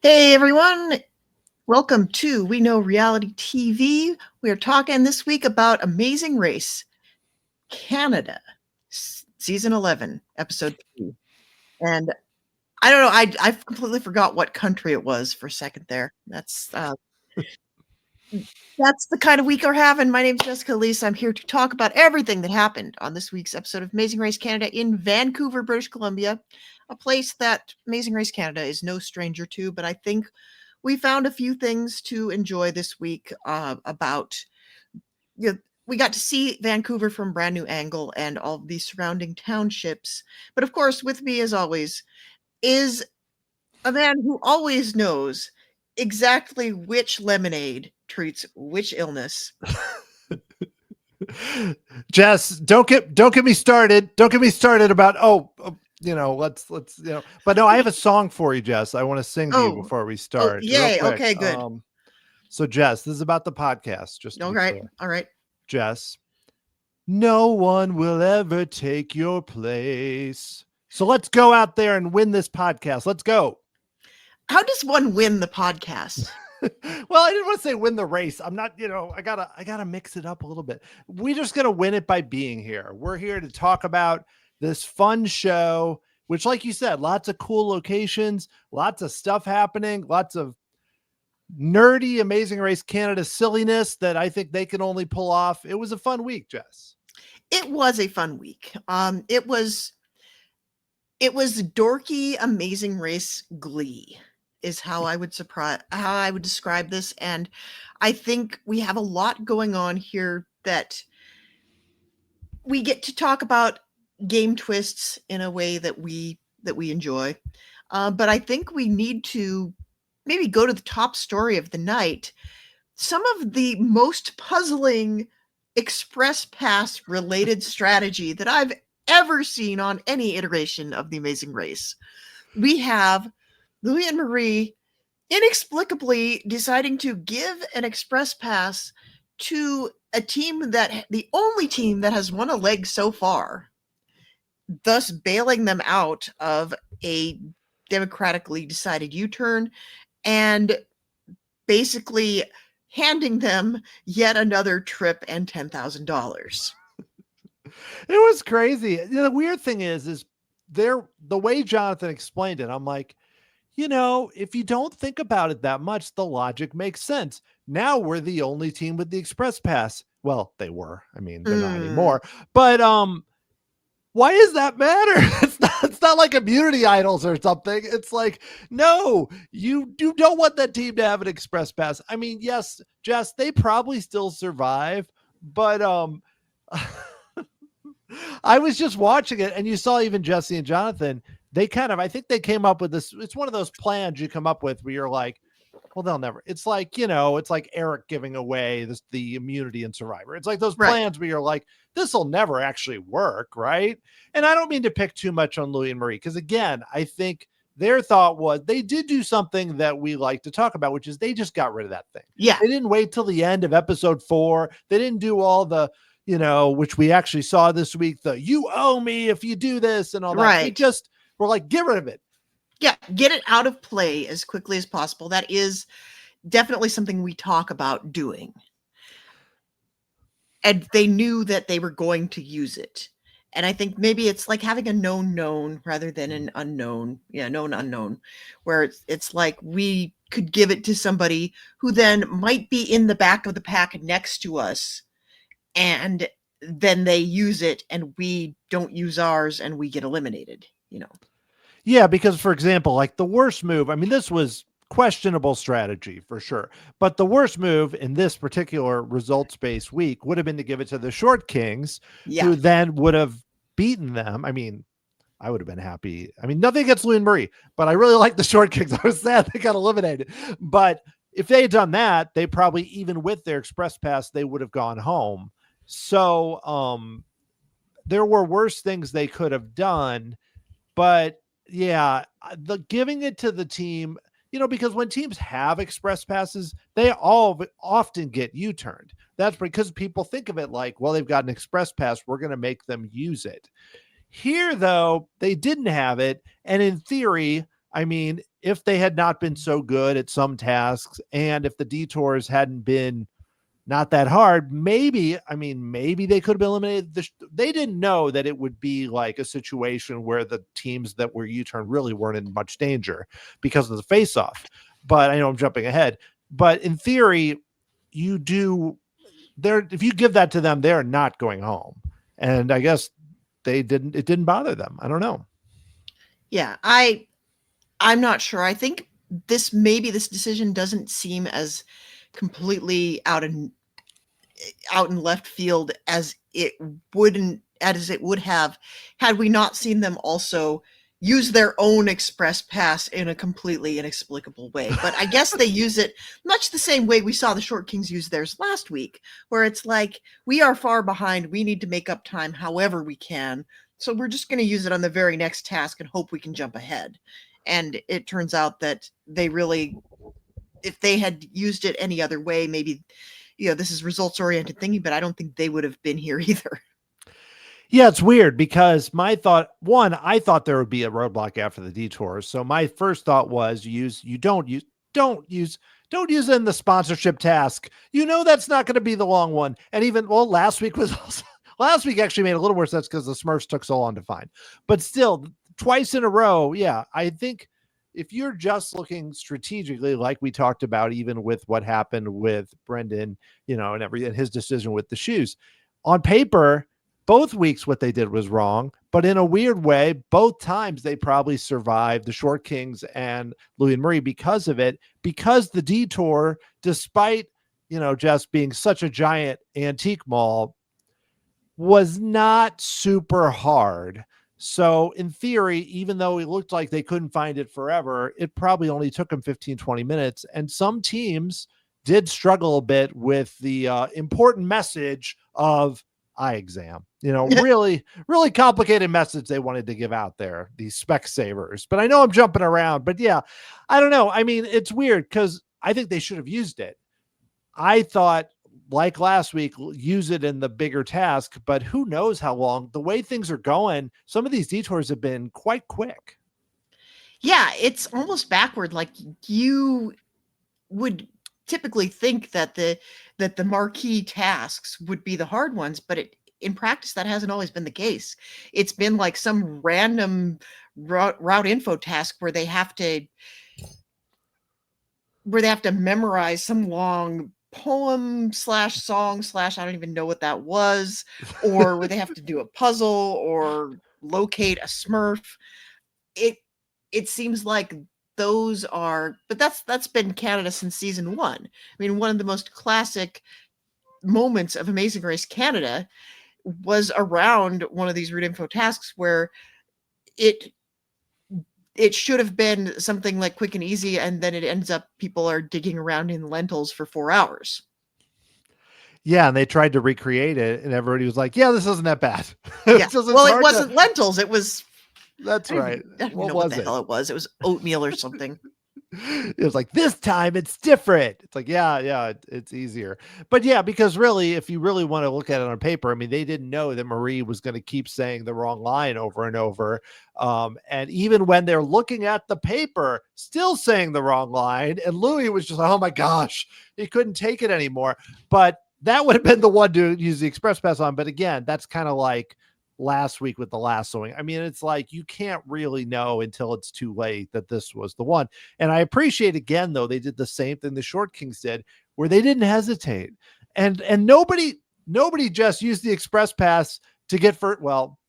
Hey everyone, welcome to We Know Reality TV. We are talking this week about Amazing Race Canada, season 11, episode 3. And I don't know, I completely forgot what country it was for a second there. That's the kind of week we're having. My name's Jessica Liese. I'm here to talk about everything that happened on this week's episode of Amazing Race Canada in Vancouver, British Columbia, a place that Amazing Race Canada is no stranger to, but I think we found a few things to enjoy this week about, we got to see Vancouver from a brand new angle and all of the surrounding townships. But of course, with me as always is a man who always knows exactly which lemonade treats which illness. Jess, don't get me started. Don't get me started about let's But no, I have a song for you, Jess. I want to sing to you before we start. Real Yay. quick. Okay, good. So Jess, this is about the podcast. Just to All be right. clear. All right. Jess, no one will ever take your place. So let's go out there and win this podcast. Let's go. How does one win the podcast? Well, I didn't want to say win the race. I'm not, I gotta mix it up a little bit. We're just gonna win it by being here. We're here to talk about this fun show, which, like you said, lots of cool locations, lots of stuff happening, lots of nerdy Amazing Race Canada silliness that I think they can only pull off. It was a fun week, Jess. It was a fun week. It was dorky Amazing Race glee is how I would describe this. And I think we have a lot going on here that we get to talk about game twists in a way that we enjoy. But I think we need to maybe go to the top story of the night. Some of the most puzzling express pass related strategy that I've ever seen on any iteration of The Amazing Race. We have Louis and Marie inexplicably deciding to give an express pass to a team the only team that has won a leg so far, thus bailing them out of a democratically decided U-turn and basically handing them yet another trip and $10,000. It was crazy. The weird thing is the way Jonathan explained it, I'm like, if you don't think about it that much, the logic makes sense. Now we're the only team with the express pass. Well, they were. I mean, they're not anymore. But why does that matter? It's not like immunity idols or something. It's like, no, you don't want that team to have an express pass. I mean, yes, Jess, they probably still survive, but I was just watching it, and you saw even Jesse and Jonathan, I think they came up with this. It's one of those plans you come up with where you're like, well, they'll never. It's like, it's like Eric giving away the immunity in Survivor. It's like those plans where you're like, this will never actually work, right? And I don't mean to pick too much on Louis and Marie, because again, I think their thought was they did do something that we like to talk about, which is they just got rid of that thing. Yeah. They didn't wait till the end of episode 4. They didn't do all the, which we actually saw this week, the you owe me if you do this and all that. Right. They just were like, get rid of it. Yeah, get it out of play as quickly as possible. That is definitely something we talk about doing. And they knew that they were going to use it. And I think maybe it's like having a known rather than an unknown. Yeah, known unknown, where it's like we could give it to somebody who then might be in the back of the pack next to us, and then they use it and we don't use ours and we get eliminated, Yeah, because for example, like the worst move, I mean, this was questionable strategy for sure, but the worst move in this particular results-based week would have been to give it to the Short Kings, who then would have beaten them. I mean, I would have been happy. I mean, nothing against Louis and Marie, but I really like the Short Kings. I was sad they got eliminated. But if they had done that, they probably, even with their express pass, they would have gone home. So there were worse things they could have done. But yeah, the giving it to the team, because when teams have express passes, they all often get U-turned. That's because people think of it like, well, they've got an express pass, we're going to make them use it. Here, though, they didn't have it. And in theory, I mean, if they had not been so good at some tasks, and if the detours hadn't been not that hard, maybe, I mean, maybe they could have eliminated they didn't know that it would be like a situation where the teams that were U-turn really weren't in much danger because of the face-off. But I know I'm jumping ahead. But in theory, you do there, if you give that to them, they're not going home. And I guess it didn't bother them. I don't know. Yeah, I'm not sure. I think this decision doesn't seem as completely out in left field as it would have had we not seen them also use their own express pass in a completely inexplicable way. But I guess they use it much the same way we saw the Short Kings use theirs last week, where it's like, we are far behind, we need to make up time however we can, so we're just going to use it on the very next task and hope we can jump ahead. And it turns out that they really, if they had used it any other way, maybe, this is results oriented thinking, but I don't think they would have been here either. Yeah, it's weird because I thought there would be a roadblock after the detours. So my first thought was don't use it in the sponsorship task. That's not going to be the long one. And even last week was also, last week actually made a little more sense because the Smurfs took so long to find. But still, twice in a row, yeah, I think if you're just looking strategically, like we talked about, even with what happened with Brendan, and his decision with the shoes, on paper, both weeks what they did was wrong, but in a weird way, both times they probably survived the Short Kings and Louis and Marie because of it, because the detour, despite, just being such a giant antique mall, was not super hard. So in theory, even though it looked like they couldn't find it forever, it probably only took them 15, 20 minutes. And some teams did struggle a bit with the important message of eye exam, really, really complicated message they wanted to give out there, these spec savers. But I know I'm jumping around, but yeah, I don't know. I mean, it's weird because I think they should have used it. I thought, like last week, use it in the bigger task, but who knows how long. The way things are going, some of these detours have been quite quick. Yeah, it's almost backward. Like, you would typically think that the marquee tasks would be the hard ones, but in practice that hasn't always been the case. It's been like some random route info task where they have to memorize some long poem / song / I don't even know what that was, or where they have to do a puzzle or locate a Smurf. It seems like those are, but that's been Canada since season 1. I mean, one of the most classic moments of Amazing Race Canada was around one of these route info tasks where it should have been something like quick and easy, and then it ends up people are digging around in lentils for 4 hours. Yeah, and they tried to recreate it, and everybody was like, "Yeah, this isn't that bad." Yeah. Well, it wasn't lentils. It was. That's right. I don't know what the hell it was. It was oatmeal or something. It was like, this time it's different. It's like, yeah, it's easier. But yeah, because really, if you really want to look at it on paper, I mean, they didn't know that Marie was going to keep saying the wrong line over and over. And even when they're looking at the paper, still saying the wrong line. And Louis was just like, oh my gosh, he couldn't take it anymore. But that would have been the one to use the express pass on. But again, that's kind of like last week with the lassoing. I mean, it's like you can't really know until it's too late that this was the one. And I appreciate, again, though, they did the same thing the Short Kings did, where they didn't hesitate. And nobody just used the express pass to get first. Well,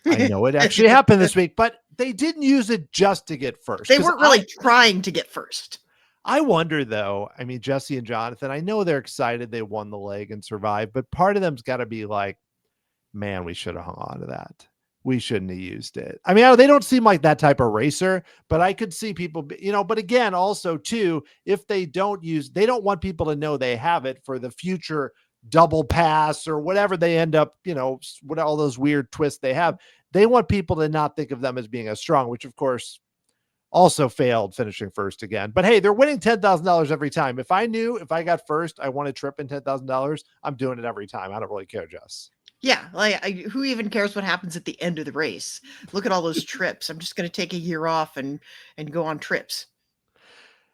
I know it actually happened this week, but they didn't use it just to get first. They weren't really trying to get first. I wonder, though, I mean, Jesse and Jonathan, I know they're excited they won the leg and survived, but part of them's got to be like, man, we should have hung on to that. We shouldn't have used it. I mean, they don't seem like that type of racer, but I could see people, but again, also too, if they don't want people to know they have it for the future double pass or whatever they end up, what all those weird twists they have. They want people to not think of them as being as strong, which of course also failed finishing first again. But hey, they're winning $10,000 every time. If I got first, I won a trip in $10,000, I'm doing it every time. I don't really care, Jess. Yeah, like who even cares what happens at the end of the race? Look at all those trips. I'm just going to take a year off and go on trips.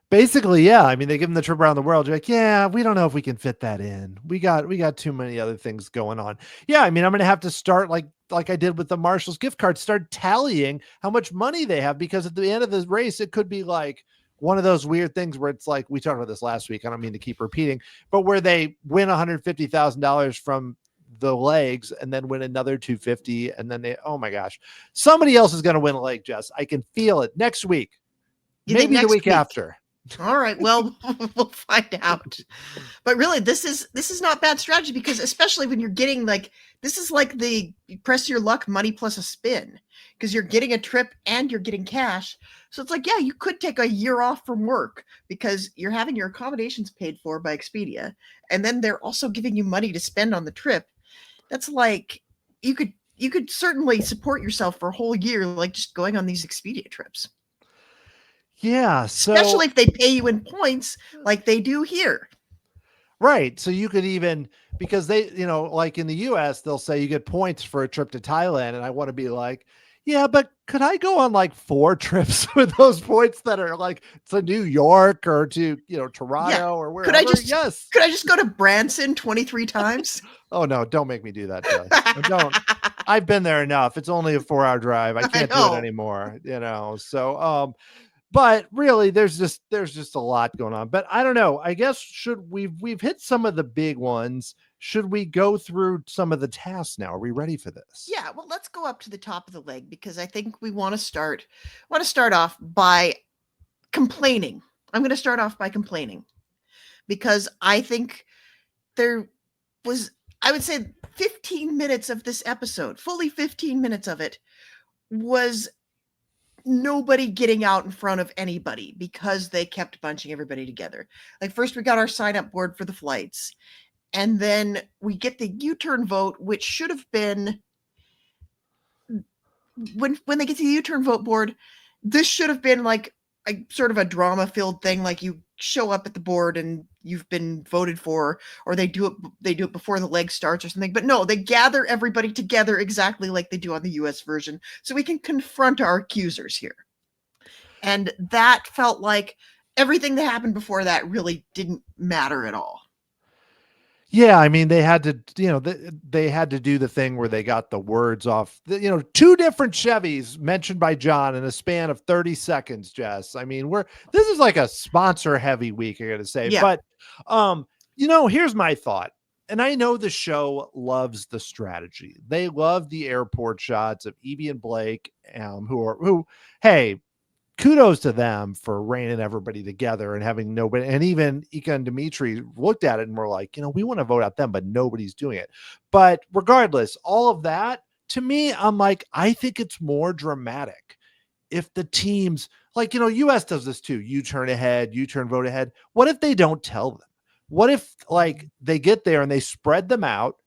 Basically, yeah. I mean, they give them the trip around the world. You're like, yeah, we don't know if we can fit that in. We got too many other things going on. Yeah, I mean, I'm gonna have to start like I did with the Marshalls gift card, start tallying how much money they have, because at the end of the race, it could be like one of those weird things where it's like, we talked about this last week. I don't mean to keep repeating, but where they win $150,000 from the legs and then win another 250, and then they, oh my gosh, somebody else is going to win a leg, Jess. I can feel it next week, You think maybe the next week week? after. All right, well, we'll find out. But really, this is not bad strategy, because especially when you're getting like, this is like the press your luck money plus a spin, because you're getting a trip and you're getting cash. So it's like, yeah, you could take a year off from work because you're having your accommodations paid for by Expedia, and then they're also giving you money to spend on the trip. That's like, you could certainly support yourself for a whole year, like just going on these Expedia trips. Yeah. Especially So, if they pay you in points like they do here. right. So you could even, because they, like in the US, they'll say you get points for a trip to Thailand. And I want to be like, yeah, but could I go on like 4 trips with those points that are like to New York or to, Yeah. Toronto or Could I wherever? just Yes. could I just go to Branson 23 times? Oh no, don't make me do that, Jess. Don't. I've been there enough. It's only a 4-hour drive. I I can't do it know. anymore, So, but really there's just a lot going on. But I don't know, I guess, should we've hit some of the big ones. Should we go through some of the tasks now? Are we ready for this? Yeah, well, let's go up to the top of the leg, because I think we want to start off by complaining. I'm going to start off by complaining, because I think there was, I would say, 15 minutes of this episode, fully 15 minutes of it, was nobody getting out in front of anybody, because they kept bunching everybody together. Like, first we got our sign up board for the flights, and then we get the U-turn vote, which should have been, when they get to the U-turn vote board, this should have been like a sort of a drama filled thing, like you show up at the board and you've been voted for, or they do it before the leg starts or something. But no, they gather everybody together exactly like they do on the US version, so we can confront our accusers here. And that felt like everything that happened before that really didn't matter at all. Yeah, I mean, they had to, they had to do the thing where they got the words off, 2 different Chevys mentioned by John in a span of 30 seconds, Jess. I mean, this is like a sponsor heavy week, I gotta say. Yeah. But, here's my thought. And I know the show loves the strategy. They love the airport shots of Evie and Blake, who, hey, kudos to them for reining everybody together and having nobody. And even Ika and Dimitri looked at it and were like, we want to vote out them, but nobody's doing it. But regardless, all of that, to me, I'm like, I think it's more dramatic if the teams, like, US does this too. You turn ahead, you turn vote ahead. What if they don't tell them? What if, like, they get there and they spread them out?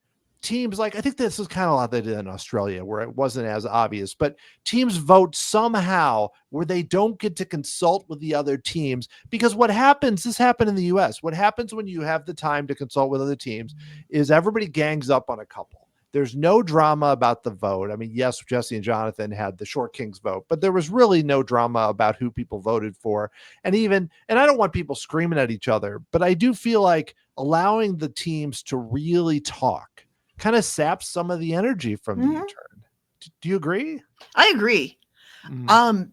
Teams, like, I think this is kind of like they did in Australia, where it wasn't as obvious, but teams vote somehow where they don't get to consult with the other teams. Because what happens, this happened in the US, what happens when you have the time to consult with other teams is everybody gangs up on a couple. There's no drama about the vote. I mean, yes, Jesse and Jonathan had the Short Kings vote, but there was really no drama about who people voted for. And I don't want people screaming at each other, but I do feel like allowing the teams to really talk kind of saps some of the energy from the U-turn. Do you agree? I agree. Mm.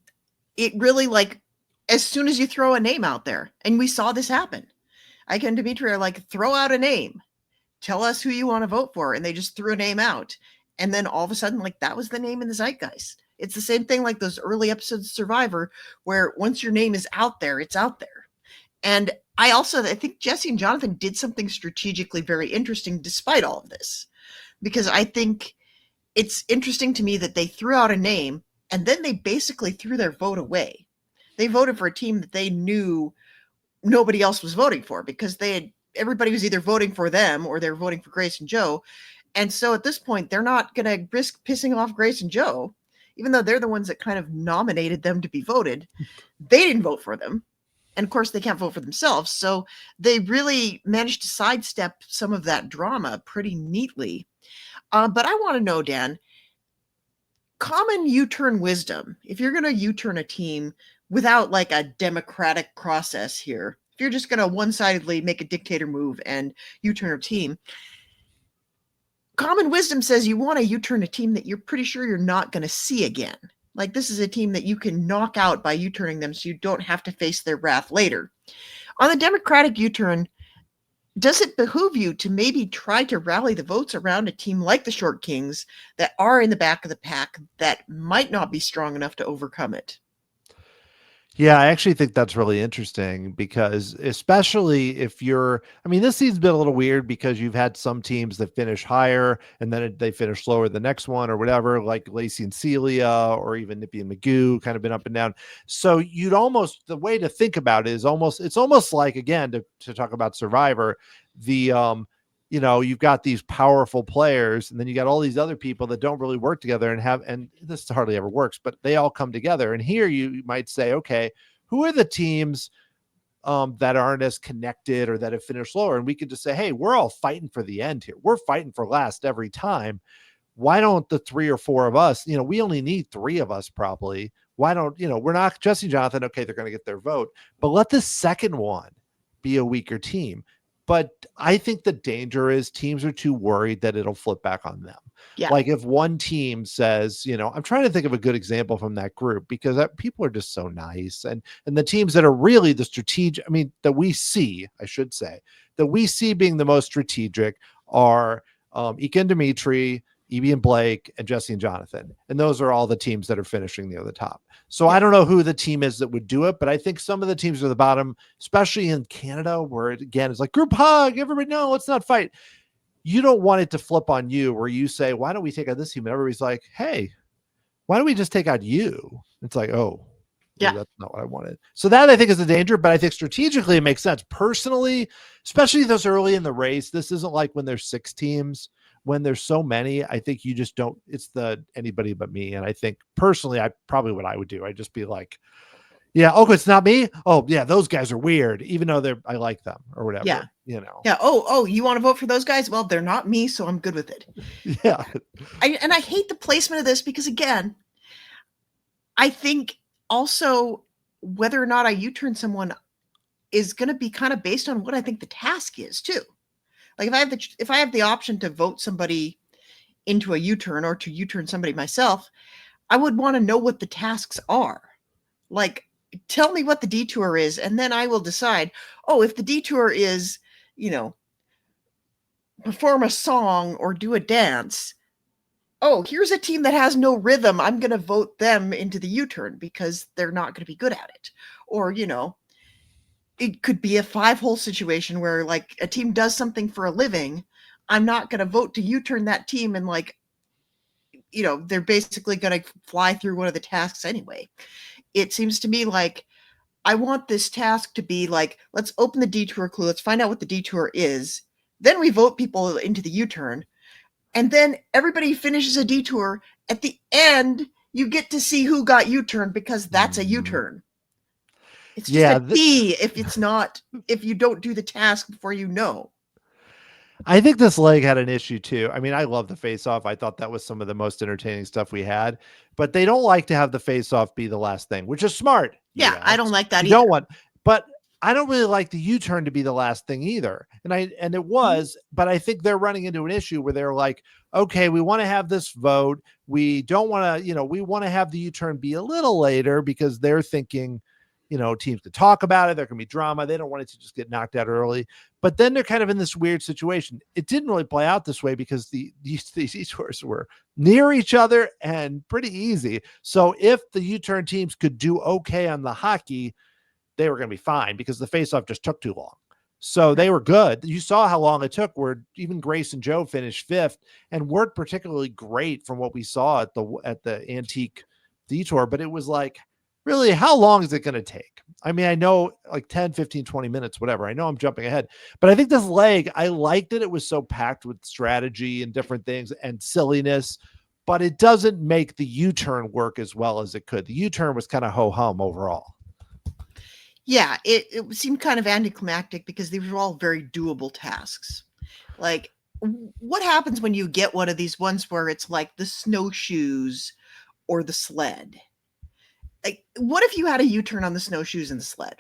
It really, like, as soon as you throw a name out there, and we saw this happen, Ike and Dimitri are like, throw out a name, tell us who you want to vote for, and they just threw a name out, and then all of a sudden, like, that was the name in the zeitgeist. It's the same thing like those early episodes of Survivor, where once your name is out there, it's out there. And I think Jesse and Jonathan did something strategically very interesting despite all of this, because I think it's interesting to me that they threw out a name and then they basically threw their vote away. They voted for a team that they knew nobody else was voting for, because everybody was either voting for them or they're voting for Grace and Joe. And so at this point, they're not going to risk pissing off Grace and Joe, even though they're the ones that kind of nominated them to be voted. They didn't vote for them. And of course, they can't vote for themselves. So they really managed to sidestep some of that drama pretty neatly. But I want to know, Dan, common U-turn wisdom. If you're going to U-turn a team without like a democratic process here, if you're just going to one-sidedly make a dictator move and U-turn a team, common wisdom says you want to U-turn a team that you're pretty sure you're not going to see again. Like this is a team that you can knock out by U-turning them so you don't have to face their wrath later. On the democratic U-turn, does it behoove you to maybe try to rally the votes around a team like the Short Kings that are in the back of the pack that might not be strong enough to overcome it? Yeah, I actually think that's really interesting because especially if I mean, this season's been a little weird because you've had some teams that finish higher and then they finish lower the next one or whatever, like Lacey and Celia or even Nippy and Magoo kind of been up and down. So the way to think about it is it's almost like, again, to talk about Survivor, you've got these powerful players and then you got all these other people that don't really work together and this hardly ever works, but they all come together. And here you might say, okay, who are the teams that aren't as connected or that have finished lower? And we could just say, hey, we're all fighting for the end here. We're fighting for last every time. Why don't the 3 or 4 of us, we only need 3 of us probably. Why don't, we're not Jesse and Jonathan. Okay. They're going to get their vote, but let the second one be a weaker team. But I think the danger is teams are too worried that it'll flip back on them. Yeah. Like if one team says, I'm trying to think of a good example from that group because people are just so nice. And the teams that are really the strategic, that we see, I should say, that we see being the most strategic are Ika and Dimitri, Evie and Blake, and Jesse and Jonathan. And those are all the teams that are finishing near the top. So I don't know who the team is that would do it, but I think some of the teams are the bottom, especially in Canada, where again, it's like group hug, everybody, no, let's not fight. You don't want it to flip on you where you say, why don't we take out this team? And everybody's like, hey, why don't we just take out you? It's like, oh, yeah, that's not what I wanted. So that I think is a danger, but I think strategically it makes sense. Personally, especially those early in the race, this isn't like when there's 6 teams. When there's so many, I think you just don't, it's the anybody but me. And I think personally, what I would do, I'd just be like, yeah, okay, it's not me. Oh yeah, those guys are weird, even though I like them or whatever. Yeah. Yeah. Oh, you want to vote for those guys? Well, they're not me, so I'm good with it. Yeah. I hate the placement of this because again, I think also whether or not I U-turn someone is going to be kind of based on what I think the task is too. Like if I have the option to vote somebody into a U-turn or to U-turn somebody myself, I would want to know what the tasks are. Like, tell me what the detour is, and then I will decide, oh, if the detour is, perform a song or do a dance, oh, here's a team that has no rhythm. I'm going to vote them into the U-turn because they're not going to be good at it. Or, it could be a 5-hole situation where like a team does something for a living. I'm not going to vote to U-turn that team and like, they're basically going to fly through one of the tasks anyway. It seems to me like I want this task to be like, let's open the detour clue. Let's find out what the detour is. Then we vote people into the U-turn. And then everybody finishes a detour. At the end, you get to see who got U-turned because that's a U-turn. It's just a T if you don't do the task before you know. I think this leg had an issue too. I mean, I love the face-off. I thought that was some of the most entertaining stuff we had, but they don't like to have the face-off be the last thing, which is smart. Yeah, I don't like that either. Don't want, but I don't really like the U-turn to be the last thing either. And it was, but I think they're running into an issue where they're like, okay, we want to have this vote. We don't want to, we want to have the U-turn be a little later because they're thinking, teams to talk about it. There can be drama. They don't want it to just get knocked out early. But then they're kind of in this weird situation. It didn't really play out this way because these detours were near each other and pretty easy. So if the U-turn teams could do okay on the hockey, they were going to be fine because the face-off just took too long. So they were good. You saw how long it took where even Grace and Joe finished 5th and weren't particularly great from what we saw at the antique detour, but it was like, really, how long is it going to take? I mean, I know like 10, 15, 20 minutes, whatever. I know I'm jumping ahead, but I think this leg, I liked it. It was so packed with strategy and different things and silliness, but it doesn't make the U-turn work as well as it could. The U-turn was kind of ho-hum overall. Yeah, it seemed kind of anticlimactic because these were all very doable tasks. Like what happens when you get one of these ones where it's like the snowshoes or the sled? Like, what if you had a U-turn on the snowshoes and the sled?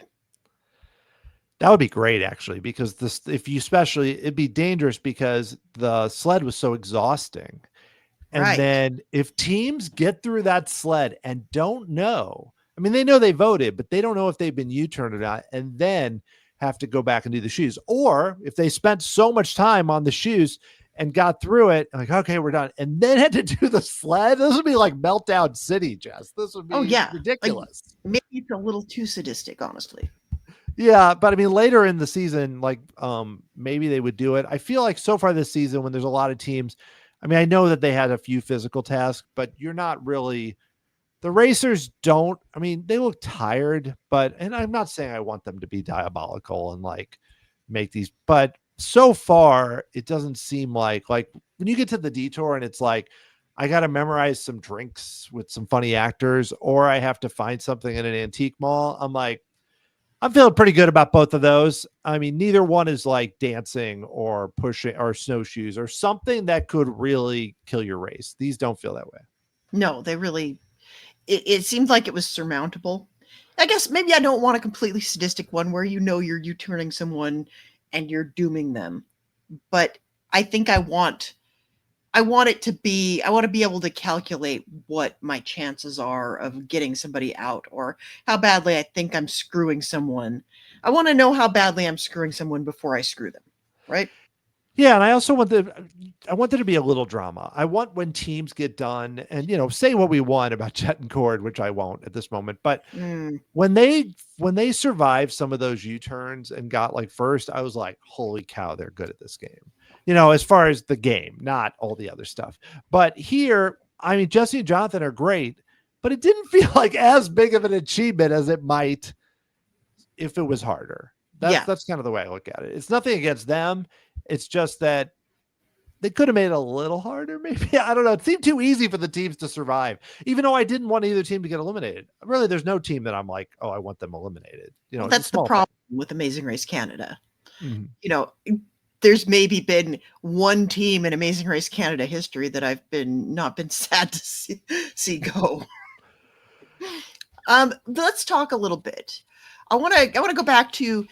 That would be great, actually, because this, if you especially, it'd be dangerous because the sled was so exhausting. And Right. then if teams get through that sled and don't know, I mean, they know they voted, but they don't know if they've been U-turned or not, and then have to go back and do the shoes. Or if they spent so much time on the shoes and got through it, like, okay, we're done, and then had to do the sled, this would be like Meltdown City, Jess. This would Oh be yeah. Like ridiculous. maybe it's a little too sadistic, honestly. Yeah, but I mean, later in the season, like maybe they would do it. I feel like so far this season, when there's a lot of teams, I mean, I know that they had a few physical tasks, but you're not really, the racers don't, I mean, they look tired, but, and I'm not saying I want them to be diabolical and like make these, but so far it doesn't seem like when you get to the detour and it's like, I got to memorize some drinks with some funny actors, or I have to find something in an antique mall. I'm like, I'm feeling pretty good about both of those. I mean, neither one is like dancing or pushing or snowshoes or something that could really kill your race. These don't feel that way. No, they really. It seemed like it was surmountable. I guess maybe I don't want a completely sadistic one where you know you're U-turning someone and you're dooming them, but I think I want it to be, I want to be able to calculate what my chances are of getting somebody out or how badly I think I'm screwing someone. I want to know how badly I'm screwing someone before I screw them, right? Yeah, and I also I want there to be a little drama. I want when teams get done and say what we want about Jet and Cord, which I won't at this moment, but Mm, when they survived some of those U-turns and got like first, I was like, holy cow, they're good at this game. As far as the game, not all the other stuff. But here, I mean, Jesse and Jonathan are great, but it didn't feel like as big of an achievement as it might if it was harder. That's yeah. that's kind of the way I look at it. It's nothing against them. It's just that they could have made it a little harder, maybe. I don't know. It seemed too easy for the teams to survive, even though I didn't want either team to get eliminated. Really, there's no team that I'm like, oh, I want them eliminated. Well, It's a that's the small thing. problem with Amazing Race Canada. Mhm. You know, there's maybe been one team in Amazing Race Canada history that I've been not been sad to see go. Let's talk a little bit. I want to go back to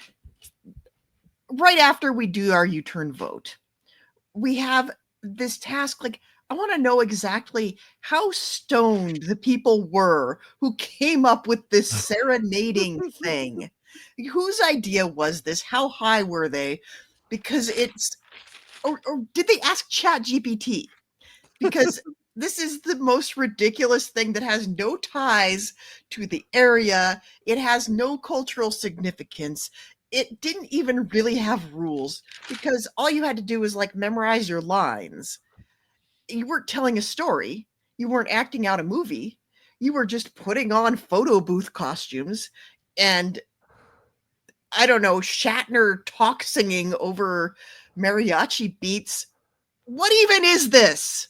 right after we do our U-turn vote. We have this task. Like, I want to know exactly how stoned the people were who came up with this serenading thing. Whose idea was this? How high were they? Because it's, or did they ask Chat GPT? Because this is the most ridiculous thing that has no ties to the area. It has no cultural significance. It didn't even really have rules because all you had to do was like memorize your lines. You weren't telling a story, you weren't acting out a movie, you were just putting on photo booth costumes and I don't know, Shatner talk singing over mariachi beats. What even is this?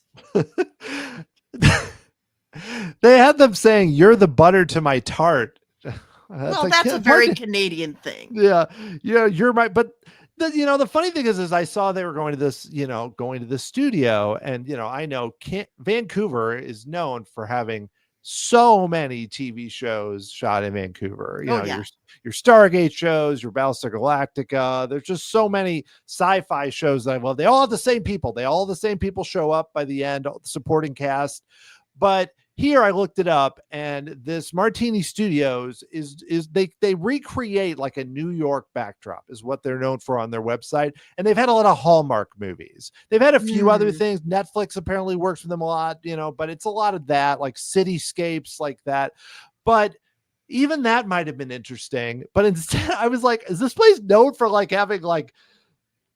They had them saying, "You're the butter to my tart." That's Well, like, that's a it's hard very to, Canadian thing. yeah, yeah, you're my, but the funny thing is I saw they were going to this, going to the studio, and I know Vancouver is known for having so many TV shows shot in Vancouver. Oh yeah. Your Stargate shows, your Battlestar Galactica. There's just so many sci-fi shows that I love. They all have the same people. They all have the same people show up by the end, the supporting cast. But here I looked it up, and this Martini Studios is they recreate like a New York backdrop is what they're known for on their website, and they've had a lot of Hallmark movies. They've had a few other Mm. things. Netflix apparently works with them a lot, but it's a lot of that, like cityscapes like that. But even that might have been interesting. But instead, I was like, is this place known for like having like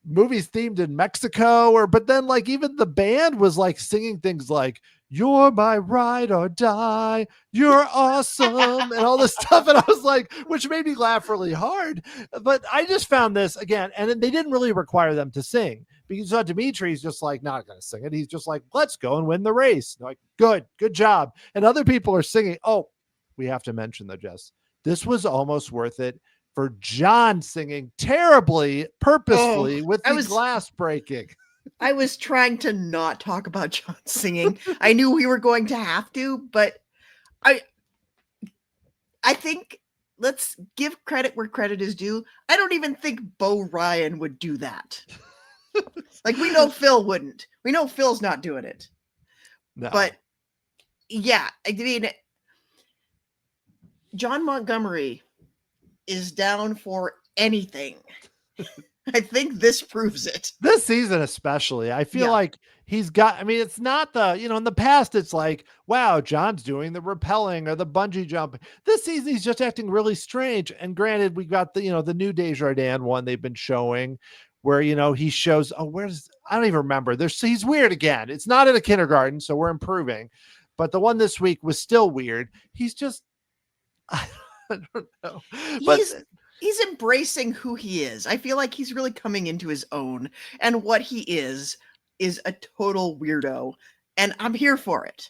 movies themed in Mexico? But then like even the band was like singing things like, "You're my ride or die, you're awesome," and all this stuff. And I was like, which made me laugh really hard. But I just found this again, and they didn't really require them to sing, because Dimitri's just like not going to sing it. He's just like, let's go and win the race. Like, good job. And other people are singing. Oh, we have to mention though, Jess, this was almost worth it for John singing terribly, Oh, purposefully, with I the was glass breaking. I was trying to not talk about John singing. I knew we were going to have to, but I I think let's give credit where credit is due. I don't even think Bo Ryan would do that. Like, we know Phil wouldn't. We know Phil's not doing it. No. But yeah, I mean, John Montgomery is down for anything. I think this proves it. This season especially, I feel Yeah. like he's got, I mean, it's not the, in the past, it's like, wow, John's doing the rappelling or the bungee jumping. This season, he's just acting really strange. And granted, we got the, the new Desjardins one they've been showing where, he shows, I don't even remember. He's weird again. It's not in a kindergarten, so we're improving. But the one this week was still weird. He's just, I don't know. But He's embracing who he is. I feel like he's really coming into his own, and what he is a total weirdo, and I'm here for it.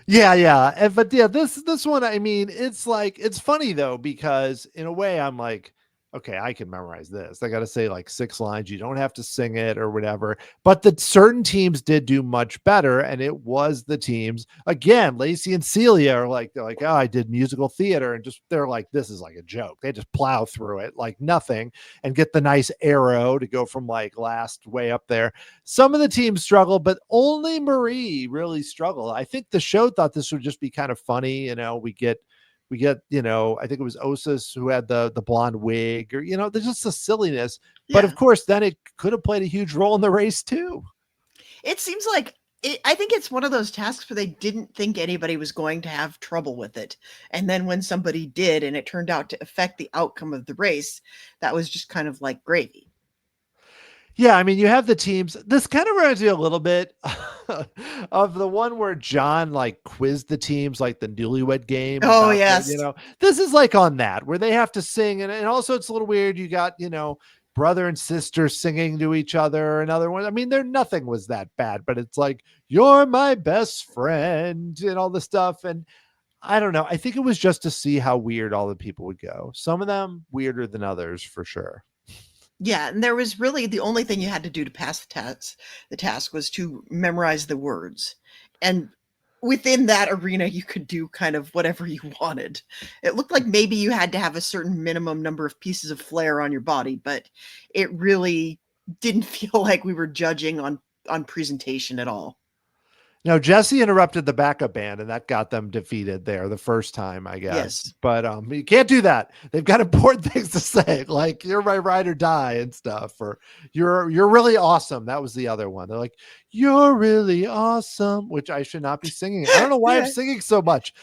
Yeah. But yeah, this one, I mean, it's like, it's funny though, because in a way I'm like, okay, I can memorize this. I got to say like 6 lines. You don't have to sing it or whatever. But the certain teams did do much better. And it was the teams, again, Lacey and Celia are like, they're like, oh, I did musical theater. And just, they're like, this is like a joke. They just plow through it like nothing and get the nice arrow to go from like last way up there. Some of the teams struggle, but only Marie really struggled. I think the show thought this would just be kind of funny. We get, I think it was Osas who had the blonde wig, or, there's just a silliness. Yeah. But of course, then it could have played a huge role in the race too. It seems like I think it's one of those tasks where they didn't think anybody was going to have trouble with it. And then when somebody did, and it turned out to affect the outcome of the race, that was just kind of like gravy. Yeah, I mean, you have the teams. This kind of reminds me a little bit of the one where John like quizzed the teams, like the Newlywed Game. Oh, yes. This is like on that where they have to sing, and also it's a little weird. You got brother and sister singing to each other. Another one. I mean, nothing was that bad, but it's like you're my best friend and all this stuff. And I don't know. I think it was just to see how weird all the people would go. Some of them weirder than others, for sure. Yeah, and there was really the only thing you had to do to pass the task was to memorize the words. And within that arena, you could do kind of whatever you wanted. It looked like maybe you had to have a certain minimum number of pieces of flair on your body, but it really didn't feel like we were judging on presentation at all. Now, Jesse interrupted the backup band, and that got them defeated there the first time, I guess. Yes. But you can't do that. They've got important things to say, like "You're my ride or die" and stuff, or "You're really awesome." That was the other one. They're like, "You're really awesome," which I should not be singing. I don't know why I'm singing so much.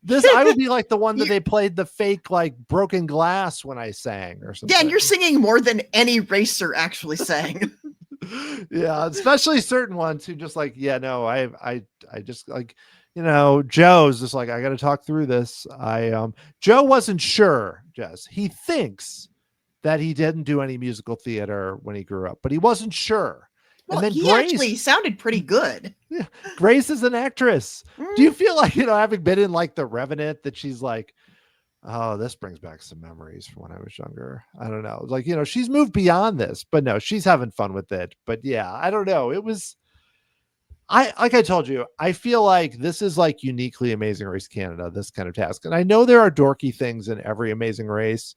I would be like the one that they played the fake like broken glass when I sang or something. Dan, you're singing more than any racer actually sang. Yeah, especially certain ones who just like, yeah, no, I just like, Joe's just like, I got to talk through this. Joe wasn't sure, Jess. He thinks that he didn't do any musical theater when he grew up, but he wasn't sure. Well, and then he Grace actually sounded pretty good. Yeah, Grace is an actress. Do you feel like, having been in like The Revenant, that she's like, oh, this brings back some memories from when I was younger. I don't know. Like, she's moved beyond this, but no, she's having fun with it. But yeah, I don't know. It was, like I told you, I feel like this is like uniquely Amazing Race Canada, this kind of task. And I know there are dorky things in every Amazing Race,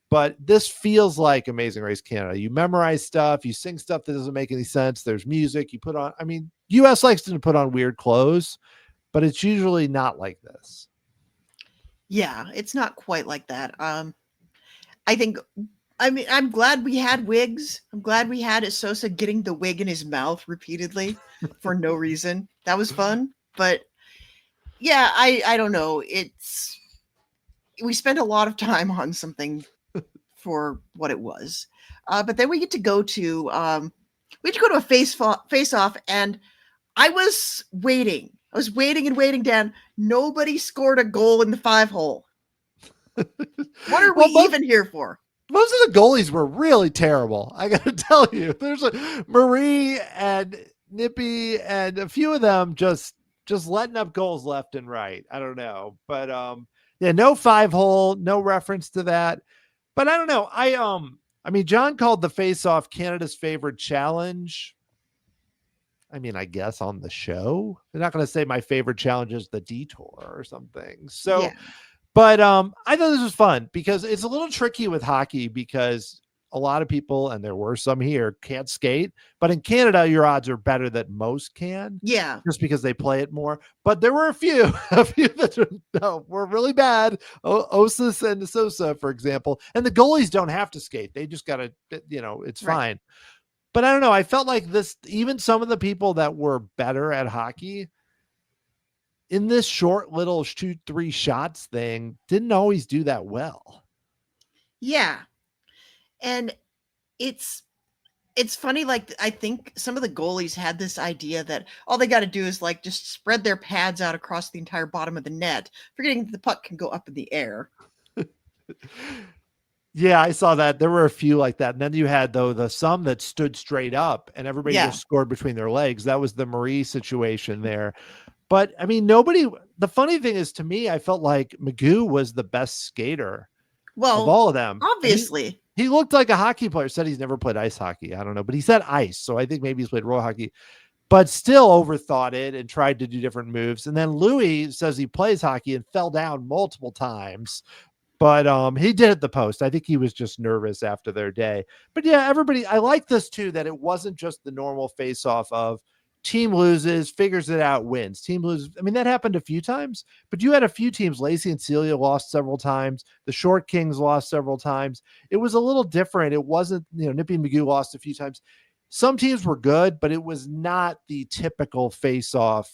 but this feels like Amazing Race Canada. You memorize stuff, you sing stuff that doesn't make any sense. There's music you put on. I mean, US likes to put on weird clothes, but it's usually not like this. Yeah, it's not quite like that. I'm glad we had wigs. I'm glad we had Sosa getting the wig in his mouth repeatedly for no reason. That was fun. But yeah, I don't know. We spent a lot of time on something for what it was. But then we get to go to a face off, and I was waiting. I was waiting and waiting, Dan. Nobody scored a goal in the 5-hole. What are we even here for? Most of the goalies were really terrible. I got to tell you, there's Marie and Nippy and a few of them just letting up goals left and right. I don't know, but yeah, no 5-hole, no reference to that. But I don't know. I mean, John called the face-off Canada's favorite challenge. I mean, I guess on the show. They're not going to say my favorite challenge is the Detour or something. So, Yeah. but I thought this was fun because it's a little tricky with hockey because a lot of people, and there were some here, can't skate. But in Canada, your odds are better that most can, Yeah. just because they play it more. But there were a few, a few that were really bad. Osis and Sosa, for example. And the goalies don't have to skate; they just got to, it's Right. fine. But I don't know. I felt like this, even some of the people that were better at hockey in this short little shoot 3 shots thing didn't always do that well. Yeah. And it's it's funny, like, I think some of the goalies had this idea that all they gotta do is, like, just spread their pads out across the entire bottom of the net, forgetting that the puck can go up in the air. Yeah, I saw that. There were a few like that. And then you had though the some that stood straight up and everybody Yeah. just scored between their legs. That was the Marie situation there. But I mean, nobody, the funny thing is to me, I felt like Magoo was the best skater of Well, all of them. And obviously. he looked like a hockey player. Said he's never played ice hockey. I don't know, but he said ice. So I think maybe he's played roller hockey, but still overthought it and tried to do different moves. And then Louis says he plays hockey and fell down multiple times. But he did at the post. I think he was just nervous after their day. But yeah, everybody, I like this too, that it wasn't just the normal face off of team loses, figures it out, wins. Team loses. I mean, that happened a few times, but you had a few teams. Lacey and Celia lost several times. The Short Kings lost several times. It was a little different. It wasn't, Nippy and Magoo lost a few times. Some teams were good, but it was not the typical face off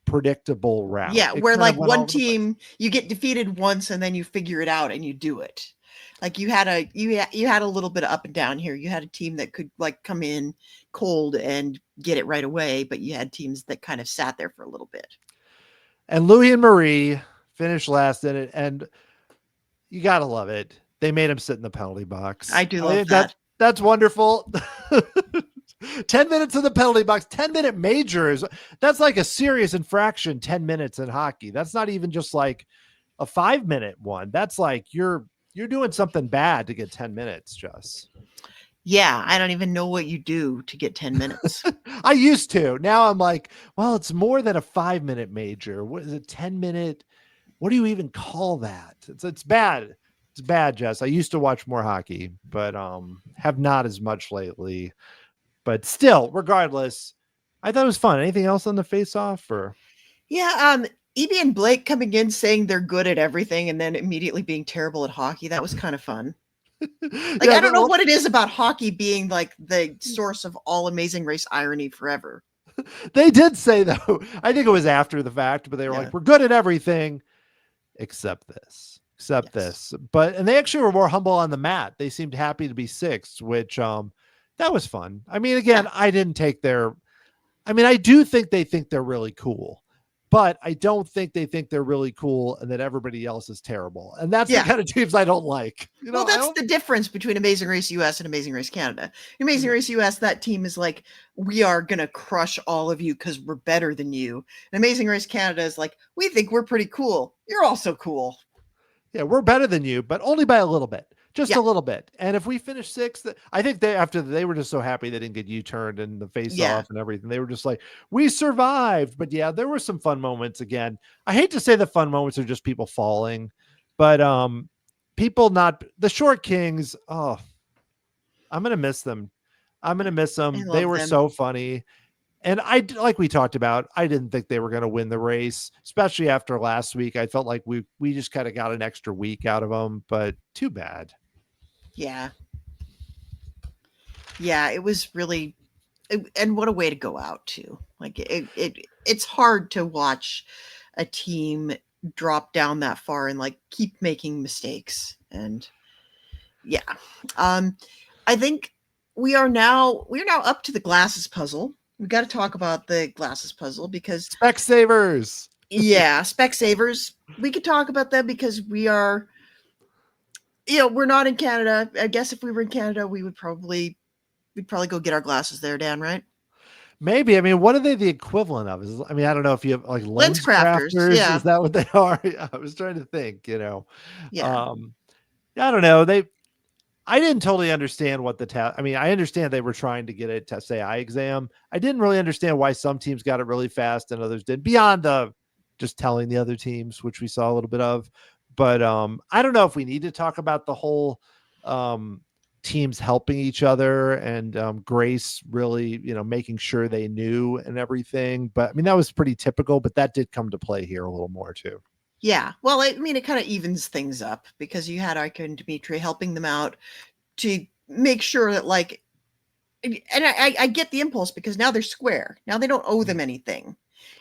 predictable route. Yeah, It where, kind of like, went all one over the place. team, you get defeated once and then you figure it out and you do it. Like, you had a little bit of up and down here. You had a team that could, like, come in cold and get it right away, but you had teams that kind of sat there for a little bit. And Louis and Marie finished last in it, and you gotta love it. They made him sit in the penalty box. I do I love mean, that's that. that's wonderful. 10 minutes in the penalty box, 10-minute majors. That's like a serious infraction, 10 minutes in hockey. That's not even just like a 5-minute one. That's like you're doing something bad to get 10 minutes, Jess. Yeah, I don't even know what you do to get 10 minutes. I used to. Now I'm like, well, it's more than a 5-minute major. What is it, 10-minute? What do you even call that? It's bad. It's bad, Jess. I used to watch more hockey, but have not as much lately. But still, regardless, I thought it was fun. Anything else on the face off or Yeah, Evie and Blake coming in saying they're good at everything and then immediately being terrible at hockey. That was kind of fun. Like, yeah, I don't know what it is about hockey being like the source of all Amazing Race irony forever. they did say though. I think it was after the fact, but they were Yeah. like, we're good at everything except this. Except Yes. this. But and they actually were more humble on the mat. They seemed happy to be sixth, which that was fun. I mean, again, Yeah. I didn't take their I do think they think they're really cool, but I don't think they think they're really cool and that everybody else is terrible. And that's the Yeah. kind of teams I don't like. Well, I that's don't. the difference between Amazing Race US and Amazing Race Canada. Amazing Race US, that team is like, we are going to crush all of you because we're better than you. And Amazing Race Canada is like, we think we're pretty cool. You're also cool. Yeah, we're better than you, but only by a little bit. Just Yeah. a little bit. And if we finish sixth, I think they were just so happy they didn't get U-turned and the face Yeah. off and everything. They were just like, we survived. But yeah, there were some fun moments again. I hate to say the fun moments are just people falling, but people not the Short Kings. Oh, I'm gonna miss them. I'm gonna miss I them. They love were them. so funny. And like we talked about, I didn't think they were going to win the race, especially after last week. I felt like we just kind of got an extra week out of them, but too bad. Yeah. Yeah, it was really, and what a way to go out too. Like it's hard to watch a team drop down that far and like keep making mistakes. And yeah, I think we're now up to the glasses puzzle. We got to talk about the glasses puzzle because Specsavers. yeah, Specsavers. We could talk about them because we are, we're not in Canada. I guess if we were in Canada, we'd probably go get our glasses there, Dan. Right? Maybe. I mean, what are they the equivalent of? I don't know if you have like Lens lens crafters. crafters. Yeah, Is that what they are? I was trying to think, yeah. I don't know. I didn't totally understand what the task. I mean, I understand they were trying to get it to say eye exam. I didn't really understand why some teams got it really fast and others did. Beyond the just telling the other teams, which we saw a little bit of. But I don't know if we need to talk about the whole um, teams helping each other and Grace really, making sure they knew and everything. But I mean, that was pretty typical. But that did come to play here a little more too. Yeah. Well, I mean, it kind of evens things up because you had RHAP and Dimitri helping them out to make sure that, like, and I get the impulse because now they're square. Now they don't owe them anything.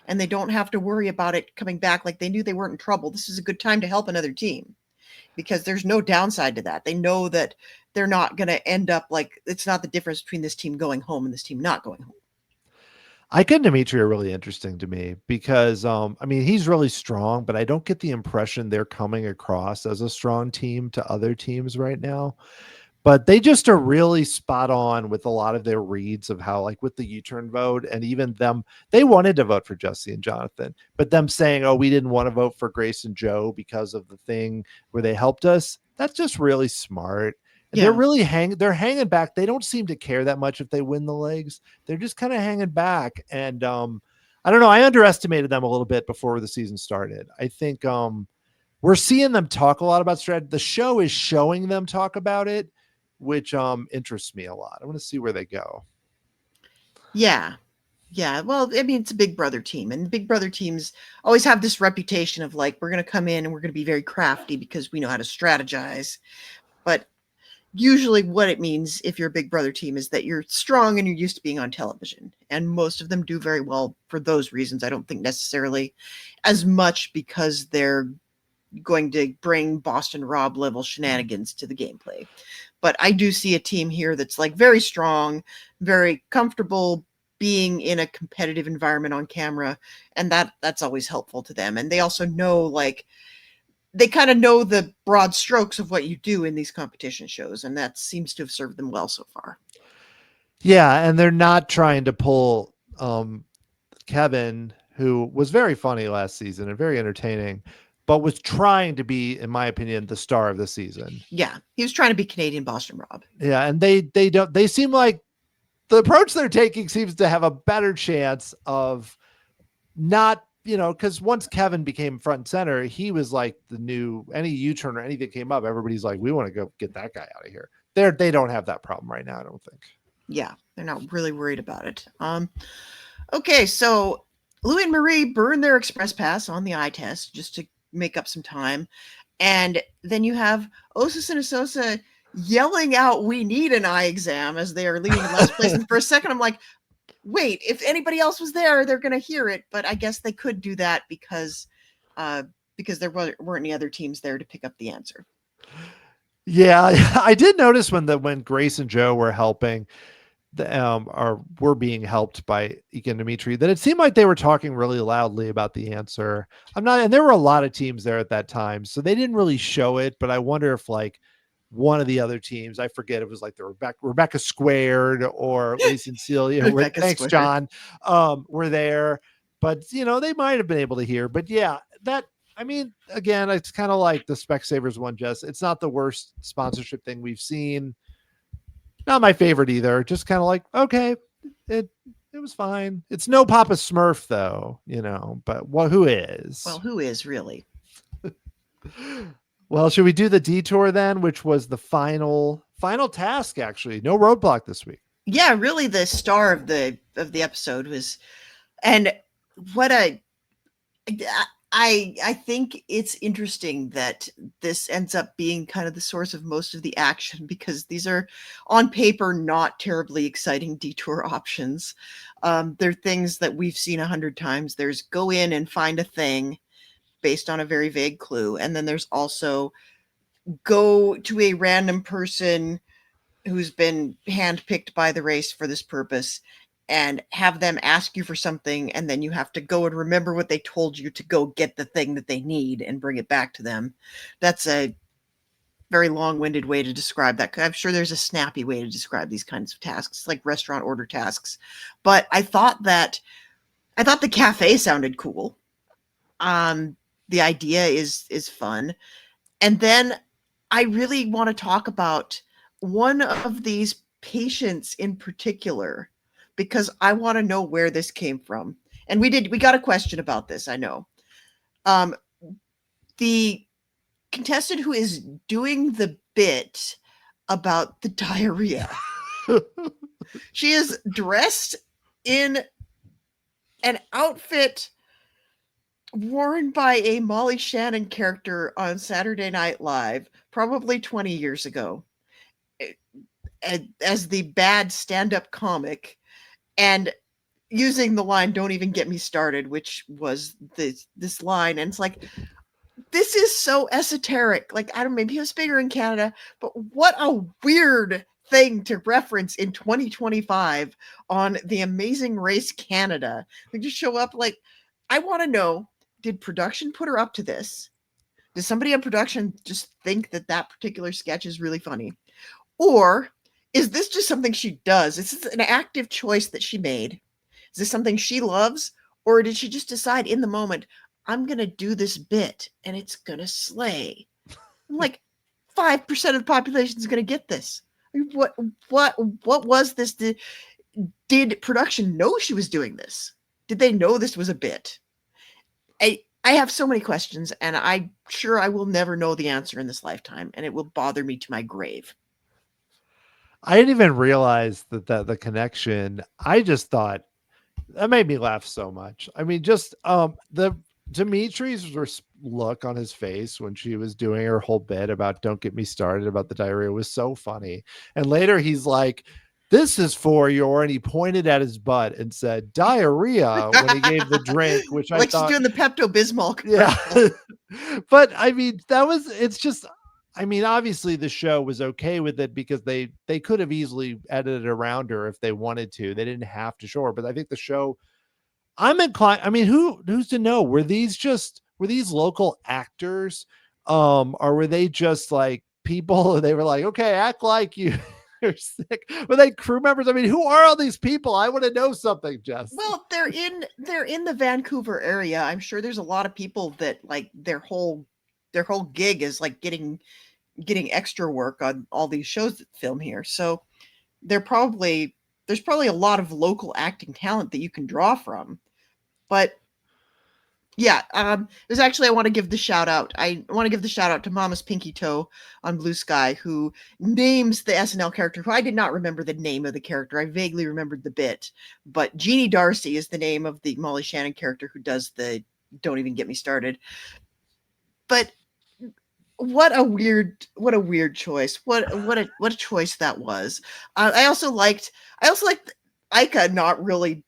And they don't have to worry about it coming back. Like, they knew they weren't in trouble. This is a good time to help another team because there's no downside to that. They know that they're not going to end up like, it's not the difference between this team going home and this team not going home. Ike and Dimitri are really interesting to me because, I mean, he's really strong, but I don't get the impression they're coming across as a strong team to other teams right now. But they just are really spot on with a lot of their reads of how, like with the U-turn vote, and even them, they wanted to vote for Jesse and Jonathan, but them saying, oh, we didn't want to vote for Grace and Joe because of the thing where they helped us. That's just really smart. And Yeah. they're hanging back. They don't seem to care that much if they win the legs. They're just kind of hanging back. And I don't know. I underestimated them a little bit before the season started. I think we're seeing them talk a lot about strategy. The show is showing them talk about it, which interests me a lot. I want to see where they go. Yeah. Yeah. Well, I mean, it's a Big Brother team, and Big Brother teams always have this reputation of like, we're going to come in and we're going to be very crafty because we know how to strategize. But usually what it means if you're a Big Brother team is that you're strong and you're used to being on television. And most of them do very well for those reasons. I don't think necessarily as much because they're going to bring Boston Rob level shenanigans to the gameplay. But I do see a team here that's like very strong, very comfortable being in a competitive environment on camera, and that's always helpful to them. And they also know, like, they kind of know the broad strokes of what you do in these competition shows, and that seems to have served them well so far. Yeah, and they're not trying to pull Kevin, who was very funny last season and very entertaining, but was trying to be, in my opinion, the star of the season. Yeah, he was trying to be Canadian Boston Rob. Yeah, and they seem like the approach they're taking seems to have a better chance of not, because once Kevin became front and center, he was like the new, any U-turn or anything came up, everybody's like, we want to go get that guy out of here. They don't have that problem right now, I don't think. Yeah, they're not really worried about it. Okay, so Louis and Marie burn their express pass on the eye test just to make up some time. And then you have Osis and Asosa yelling out, "We need an eye exam," as they are leaving in last place. And for a second, I'm like, wait, if anybody else was there, they're going to hear it. But I guess they could do that because there weren't any other teams there to pick up the answer. Yeah, I did notice when Grace and Joe were helping, were being helped by Ike and Dimitri, that it seemed like they were talking really loudly about the answer. And there were a lot of teams there at that time, so they didn't really show it. But I wonder if like one of the other teams, I forget, it was like the Rebecca Squared or Lacey and Celia. Thanks, Squared. John. Were there, but they might have been able to hear. But yeah, I mean, again, it's kind of like the Specsavers one, Jess. It's not the worst sponsorship thing we've seen. Not my favorite either. Just kind of like, okay, it was fine. It's no Papa Smurf though, but who is? Well, who is really? Well, should we do the detour then, which was the final task actually. No roadblock this week. Yeah, really the star of the episode was, and what I think it's interesting that this ends up being kind of the source of most of the action because these are on paper not terribly exciting detour options. They're things that we've seen 100 times. There's go in and find a thing based on a very vague clue, and then there's also go to a random person who's been handpicked by the race for this purpose and have them ask you for something, and then you have to go and remember what they told you to go get the thing that they need and bring it back to them. That's a very long-winded way to describe that. I'm sure there's a snappy way to describe these kinds of tasks, like restaurant order tasks. But I thought the cafe sounded cool. The idea is fun. And then I really want to talk about one of these patients in particular, because I want to know where this came from. And we got a question about this, I know. The contestant who is doing the bit about the diarrhea. She is dressed in an outfit worn by a Molly Shannon character on Saturday Night Live, probably 20 years ago, as the bad stand-up comic, and using the line "Don't even get me started," which was this line, and it's like, this is so esoteric. Like, I don't know, maybe it was bigger in Canada, but what a weird thing to reference in 2025 on The Amazing Race Canada. They just show up like, I want to know, did production put her up to this? Does somebody on production just think that that particular sketch is really funny? Or is this just something she does? Is this an active choice that she made? Is this something she loves? Or did she just decide in the moment, I'm going to do this bit and it's going to slay? I'm like, 5% of the population is going to get this. What was this? Did production know she was doing this? Did they know this was a bit? I have so many questions, and I'm sure I will never know the answer in this lifetime, and it will bother me to my grave. I didn't even realize that the connection. I just thought that made me laugh so much. I mean, just the Dimitri's look on his face when she was doing her whole bit about "Don't get me started" about the diarrhea was so funny. And later he's like, "This is for your," and he pointed at his butt and said "diarrhea" when he gave the drink, which I like thought, she's doing the Pepto-Bismol yeah. commercial. But I mean, it's just, I mean, obviously the show was okay with it because they could have easily edited around her if they wanted to. They didn't have to show her, but I think the show, I'm inclined, I mean, who's to know? Were these local actors? Or were they just like people they were like, okay, act like you're sick? Were they crew members? I mean, who are all these people? I want to know something, Jess. Well, they're in the Vancouver area. I'm sure there's a lot of people that like their whole gig is like getting extra work on all these shows that film here. So there's probably a lot of local acting talent that you can draw from. But yeah, there's actually, I want to give the shout out. I want to give the shout out to Mama's Pinky Toe on Blue Sky, who names the SNL character, who I did not remember the name of the character. I vaguely remembered the bit, but Jeannie Darcy is the name of the Molly Shannon character who does the "Don't even get me started." But what a weird choice. What a choice that was. I also liked Ika not really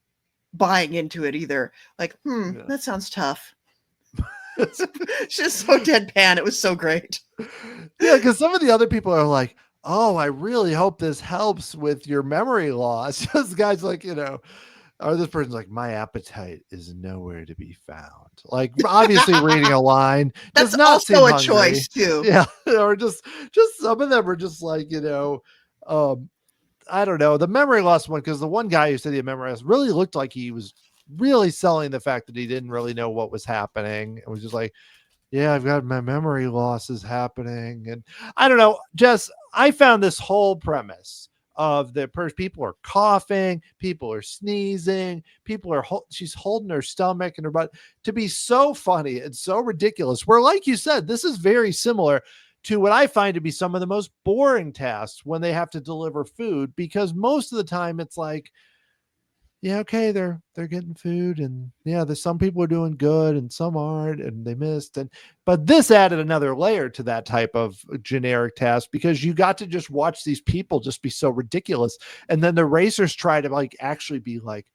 buying into it either. Like, Yeah. that sounds tough. She's so deadpan. It was so great. Yeah, because some of the other people are like, oh, I really hope this helps with your memory loss. This guy's like, or this person's like, my appetite is nowhere to be found. Like, obviously reading a line That's does not also seem a hungry. choice too. Yeah, or just some of them are just like, I don't know, the memory loss one, because the one guy who said he had memory loss really looked like he was really selling the fact that he didn't really know what was happening. It was just like, yeah, I've got my memory loss is happening. And I don't know, Jess, I found this whole premise of people are coughing, people are sneezing, she's holding her stomach and her butt to be so funny and so ridiculous. Where, like you said, this is very similar to what I find to be some of the most boring tasks when they have to deliver food, because most of the time it's like, yeah, okay, they're getting food, and yeah, there's some people are doing good and some aren't, and they missed. But this added another layer to that type of generic task, because you got to just watch these people just be so ridiculous. And then the racers try to like actually be like,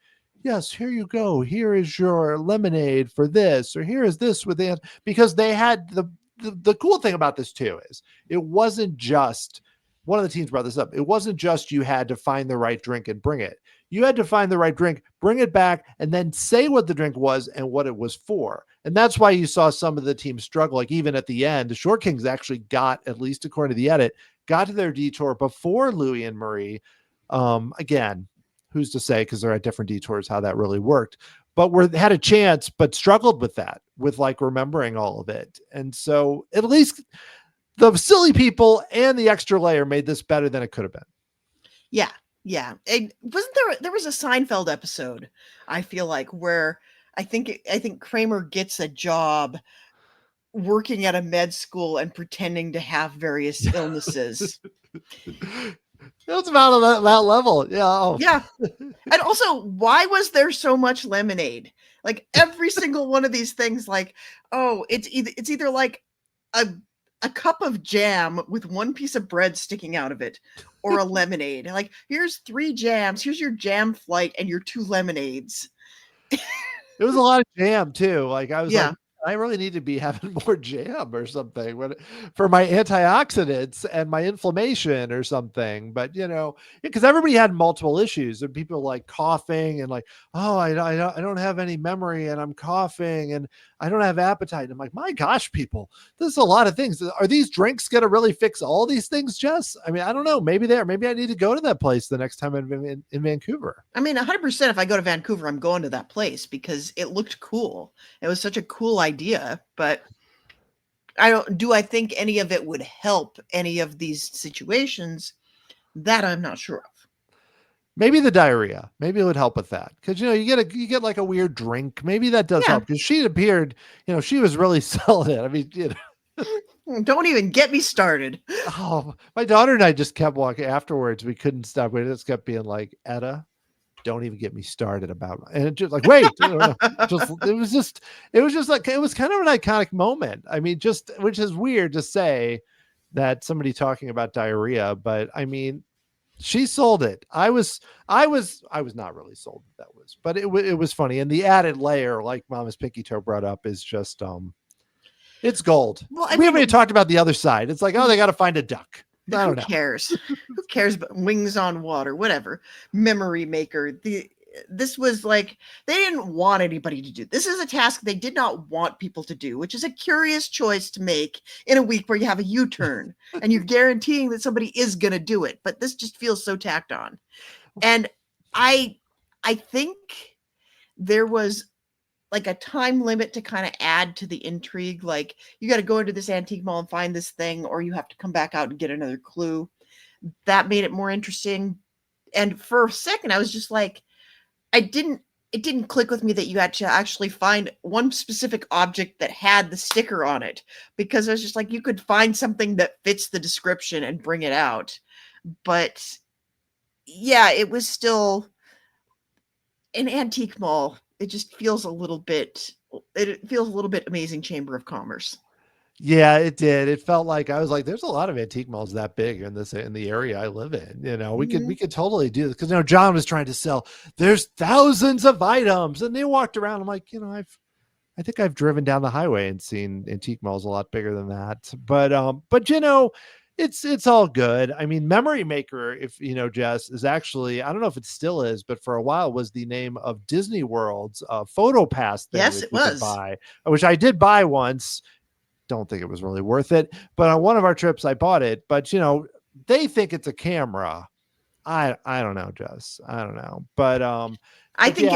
yes, here you go, here is your lemonade for this, or here is this with it, because they had the cool thing about this too is it wasn't just, one of the teams brought this up, it wasn't just you had to find the right drink and bring it. You had to find the right drink, bring it back, and then say what the drink was and what it was for. And that's why you saw some of the teams struggle. Like even at the end, the Short Kings actually got, at least according to the edit, got to their detour before Louis and Marie. Again, who's to say, because they're at different detours, how that really worked. But had a chance, but struggled with that, with like remembering all of it. And so at least the silly people and the extra layer made this better than it could have been. Yeah. Yeah. Wasn't there was a Seinfeld episode, I feel like, where I think Kramer gets a job working at a med school and pretending to have various illnesses. It's about on that level. Yeah. Oh. Yeah. And also, why was there so much lemonade? Like every single one of these things, like, oh, it's either like a cup of jam with one piece of bread sticking out of it, or a lemonade. Like, here's 3 jams, here's your jam flight, and your 2 lemonades. It was a lot of jam too. Like I was like, Yeah. I really need to be having more jam or something for my antioxidants and my inflammation or something. But because everybody had multiple issues and people like coughing and like, oh, I don't have any memory and I'm coughing and I don't have appetite. And I'm like, my gosh, people, this is a lot of things. Are these drinks going to really fix all these things, Jess? I mean, I don't know. Maybe I need to go to that place the next time I'm in Vancouver. I mean, 100% if I go to Vancouver, I'm going to that place because it looked cool. It was such a cool idea, but I think any of it would help any of these situations. That I'm not sure of. Maybe the diarrhea. Maybe it would help with that because you get like a weird drink. Maybe that does help because she appeared. She was really selling it. I mean, Don't even get me started. Oh, my daughter and I just kept walking afterwards. We couldn't stop. We just kept being like, Etta, don't even get me started about it. And it just like, wait, it was just like, it was kind of an iconic moment. I mean, which is weird to say that somebody talking about diarrhea, but I mean, she sold it. I was not really sold that but it was funny. And the added layer, like Mama's Pinky Toe brought up, is just, it's gold. Well, we haven't even talked about the other side. It's like, oh, they got to find a duck. I don't know. Who cares? Who cares about wings on water? Whatever. Memory maker. This was like, they didn't want anybody to do. This is a task they did not want people to do, which is a curious choice to make in a week where you have a U-turn and you're guaranteeing that somebody is going to do it. But this just feels so tacked on. And I think there was like a time limit to kind of add to the intrigue. Like, you got to go into this antique mall and find this thing, or you have to come back out and get another clue. That made it more interesting. And for a second, I was just like, it didn't click with me that you had to actually find one specific object that had the sticker on it, because I was just like, you could find something that fits the description and bring it out. But yeah, it was still an antique mall. It just feels a little bit Amazing Chamber of Commerce. Yeah, it did. It felt like I was like, there's a lot of antique malls that big in the area I live in. We could totally do this because John was trying to sell. There's thousands of items, and they walked around. I'm like, I think I've driven down the highway and seen antique malls a lot bigger than that. But it's all good. I mean, Memory Maker, if Jess, is actually, I don't know if it still is, but for a while was the name of Disney World's photo pass thing. Yes, it was. Buy, which I did buy once. Don't think it was really worth it, but on one of our trips I bought it. But they think it's a camera. I don't know, Jess. I don't know, but I think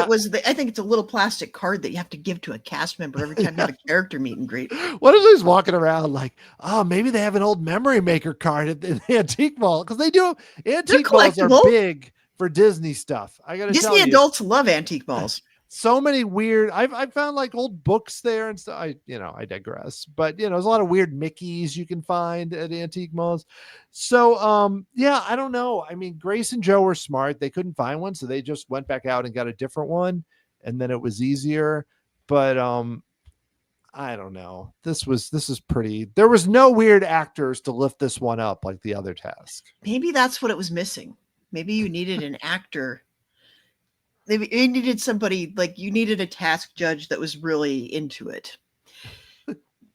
it's a little plastic card that you have to give to a cast member every time you have a character meet and greet. What if he's walking around like, oh, maybe they have an old Memory Maker card at the antique mall, because they do. Antique malls are big for Disney stuff. I got to tell you, Disney adults love antique malls. So many weird. I've found like old books there and stuff. I digress, but there's a lot of weird Mickeys you can find at antique malls. So yeah, I don't know. I mean, Grace and Joe were smart. They couldn't find one, so they just went back out and got a different one, and then it was easier. But I don't know. This is pretty. There was no weird actors to lift this one up like the other task. Maybe that's what it was missing. Maybe you needed an actor. Maybe you needed somebody, like you needed a task judge that was really into it.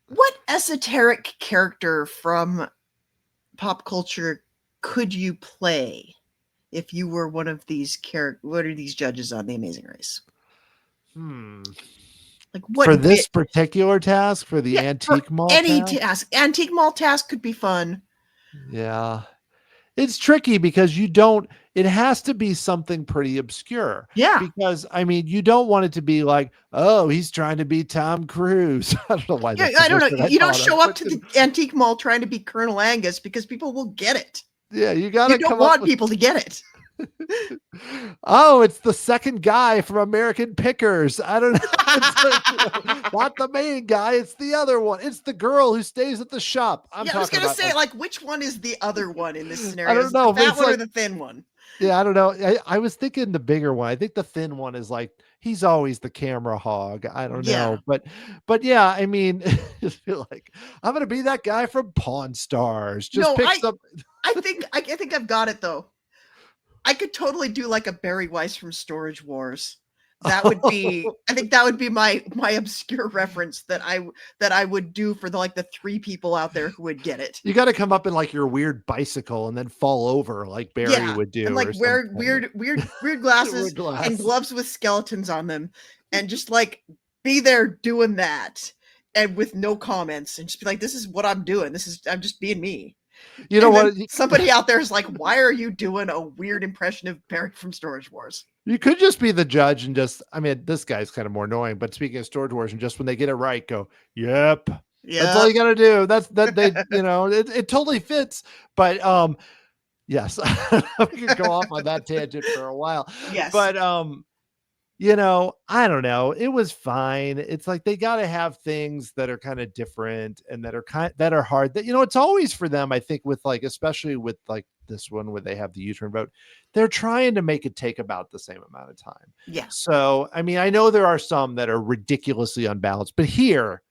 What esoteric character from pop culture could you play if you were one of these what are these judges on The Amazing Race? Like what for this particular task, for the antique mall? Any task. Antique mall task could be fun. Yeah. it's tricky because it has to be something pretty obscure. Yeah. Because I mean, you don't want it to be like, oh, he's trying to be Tom Cruise. I don't know why Yeah, that's the I don't first know. thing I You don't thought of, show up but to the antique mall trying to be Colonel Angus because people will get it. yeah, you got You to don't come up want with people to get it. oh, it's the second guy from American Pickers. I don't know. It's like, not the main guy. It's the other one. It's the girl who stays at the shop. I'm Yeah, I was talking gonna about say, like, which one is the other one in this I scenario? don't Is it the know, but fat it's one or like, the thin one? yeah, I don't know. I was thinking the bigger one. I think the thin one is like he's always the camera hog. I don't Yeah. know, but yeah, I mean, just feel like I'm gonna be that guy from Pawn Stars. Just No, pick some. I think I've got it though. I could totally do like a Barry Weiss from Storage Wars. That would be I think that would be my obscure reference that I would do for the like the 3 people out there who would get it. You got to come up in like your weird bicycle and then fall over like Barry Yeah, would and do like or wear something. weird glasses With and glass. gloves with skeletons on them, and just like be there doing that, and with no comments, and just be like, "This is what I'm doing. I'm just being me." You know And then what? somebody out there is like, "Why are you doing a weird impression of Barry from Storage Wars?" You could just be the judge and just, I mean, this guy's kind of more annoying, but speaking of Storage Wars, and just when they get it right, go, yep. That's all Yep. you got to do. That's that they, it totally fits. But yes, we could go off on that tangent for a while. Yes. But I don't know. It was fine. It's like they got to have things that are kind of different and that are hard. That it's always for them. I think with like, especially with like this one where they have the U-turn vote, they're trying to make it take about the same amount of time. Yeah. So I mean, I know there are some that are ridiculously unbalanced, but here,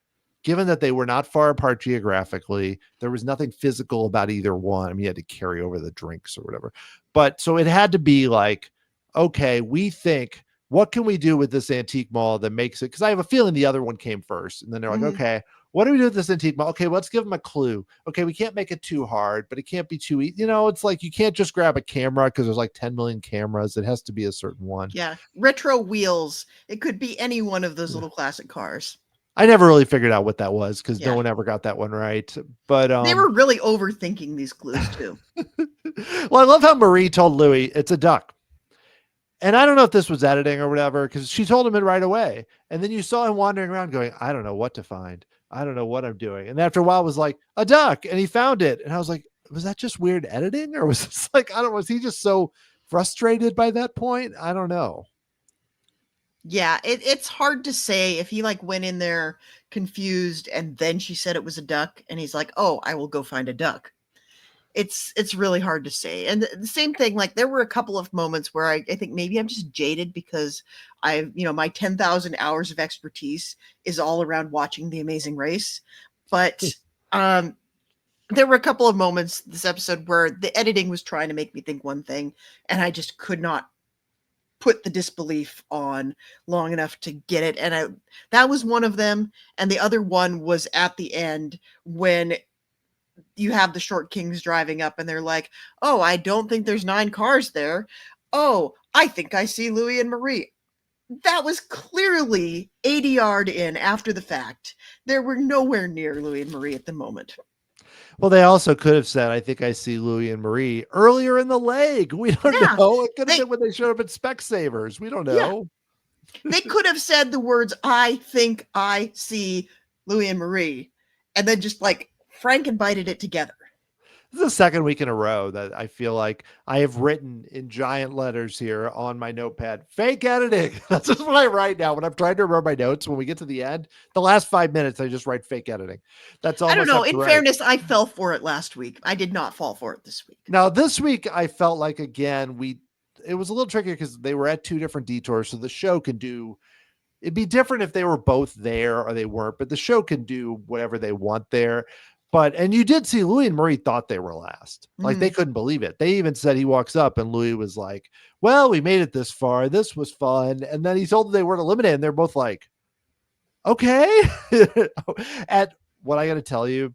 given that they were not far apart geographically, there was nothing physical about either one. I mean, you had to carry over the drinks or whatever, but so it had to be like, okay, we think, what can we do with this antique mall that makes it? Because I have a feeling the other one came first. And then they're like, Mhm. okay, what do we do with this antique mall? Okay, let's give them a clue. Okay, we can't make it too hard, but it can't be too easy. It's like you can't just grab a camera because there's like 10 million cameras. It has to be a certain one. Yeah. Retro wheels. It could be any one of those little classic cars. I never really figured out what that was because no Yeah. one ever got that one right. But They were really overthinking these clues too. well, I love how Marie told Louis it's a duck. And I don't know if this was editing or whatever, because she told him it right away. And then you saw him wandering around going, I don't know what to find. I don't know what I'm doing. And after a while it was like, a duck. And he found it. And I was like, was that just weird editing? Or was this like, I don't know, was he just so frustrated by that point? I don't know. Yeah, it's hard to say if he like went in there confused and then she said it was a duck and he's like, "Oh, I will go find a duck." It's really hard to say. And the same thing, like there were a couple of moments where I think maybe I'm just jaded because my 10,000 hours of expertise is all around watching The Amazing Race. But there were a couple of moments this episode where the editing was trying to make me think one thing and I just could not put the disbelief on long enough to get it. And that was one of them. And the other one was at the end when you have the short kings driving up and they're like, "Oh, I don't think there's 9 cars there. Oh, I think I see Louis and Marie." That was clearly 80 yard in after the fact. There were nowhere near Louis and Marie at the moment. Well, they also could have said, I think I see Louis and Marie earlier in the leg. We don't Yeah. know. It could have They been when they showed up at Specsavers. We don't yeah, know. they could have said the words, "I think I see Louis and Marie," and then just like Frankenbited it together. This is the second week in a row that I feel like I have written in giant letters here on my notepad, fake editing. That's just what I write now when I'm trying to remember my notes. When we get to the end, the last 5 minutes, I just write fake editing. That's I don't almost know. have to In write. fairness, I fell for it last week. I did not fall for it this week. Now, this week, I felt like, again, it was a little trickier because they were at 2 different detours. So the show can do, it'd be different if they were both there or they weren't, but the show can do whatever they want there. And you did see Louis and Marie thought they were last. Like they couldn't believe it. They even said he walks up and Louis was like, well, we made it this far. This was fun. And then he told them they weren't eliminated. And they're both like, okay. At what I got to tell you,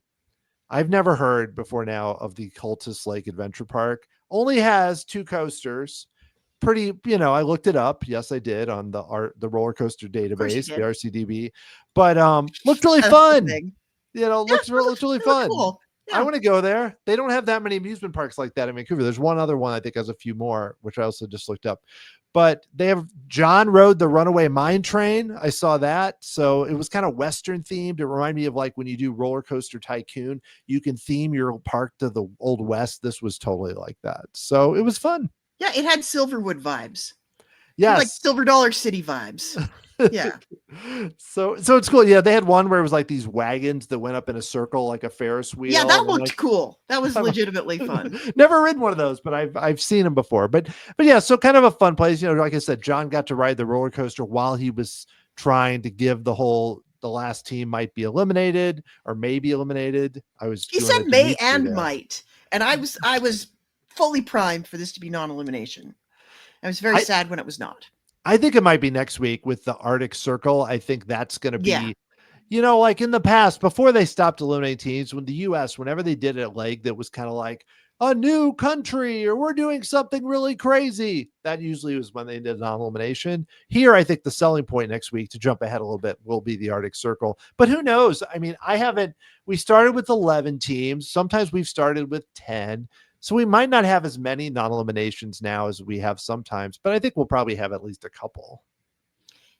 I've never heard before now of the Cultus Lake Adventure Park. Only has 2 coasters. Pretty, I looked it up. Yes, I did on the roller coaster Of course you database, the did. RCDB. But looked really That's the fun. thing. Looks really They look fun. cool. I want to go there. They don't have that many amusement parks like that in Vancouver. There's one other one I think has a few more, which I also just looked up. But they have John rode the Runaway Mine Train. I saw that. So it was kind of Western themed. It reminded me of like when you do Roller Coaster Tycoon, you can theme your park to the Old West. This was totally like that. So it was fun. Yeah, it had Silverwood vibes. Yes. Like Silver Dollar City vibes. Yeah. So it's cool. Yeah, they had one where it was like these wagons that went up in a circle like a Ferris wheel. Yeah, that looked cool. That was legitimately fun. Never ridden one of those, but I've seen them before. But yeah, so kind of a fun place. You know, like I said, John got to ride the roller coaster while he was trying to give the last team might be eliminated or may be eliminated. He said may and might, and I was fully primed for this to be non-elimination. I was very sad when it was not. I think it might be next week with the Arctic Circle. I think that's going to be, you know, like in the past, before they stopped eliminating teams, when the U.S., whenever they did a leg that was kind of like a new country or we're doing something really crazy, that usually was when they did non-elimination. Here, I think the selling point next week, to jump ahead a little bit, will be the Arctic Circle. But who knows? I mean, we started with 11 teams. Sometimes we've started with 10. So we might not have as many non-eliminations now as we have sometimes, but I think we'll probably have at least a couple.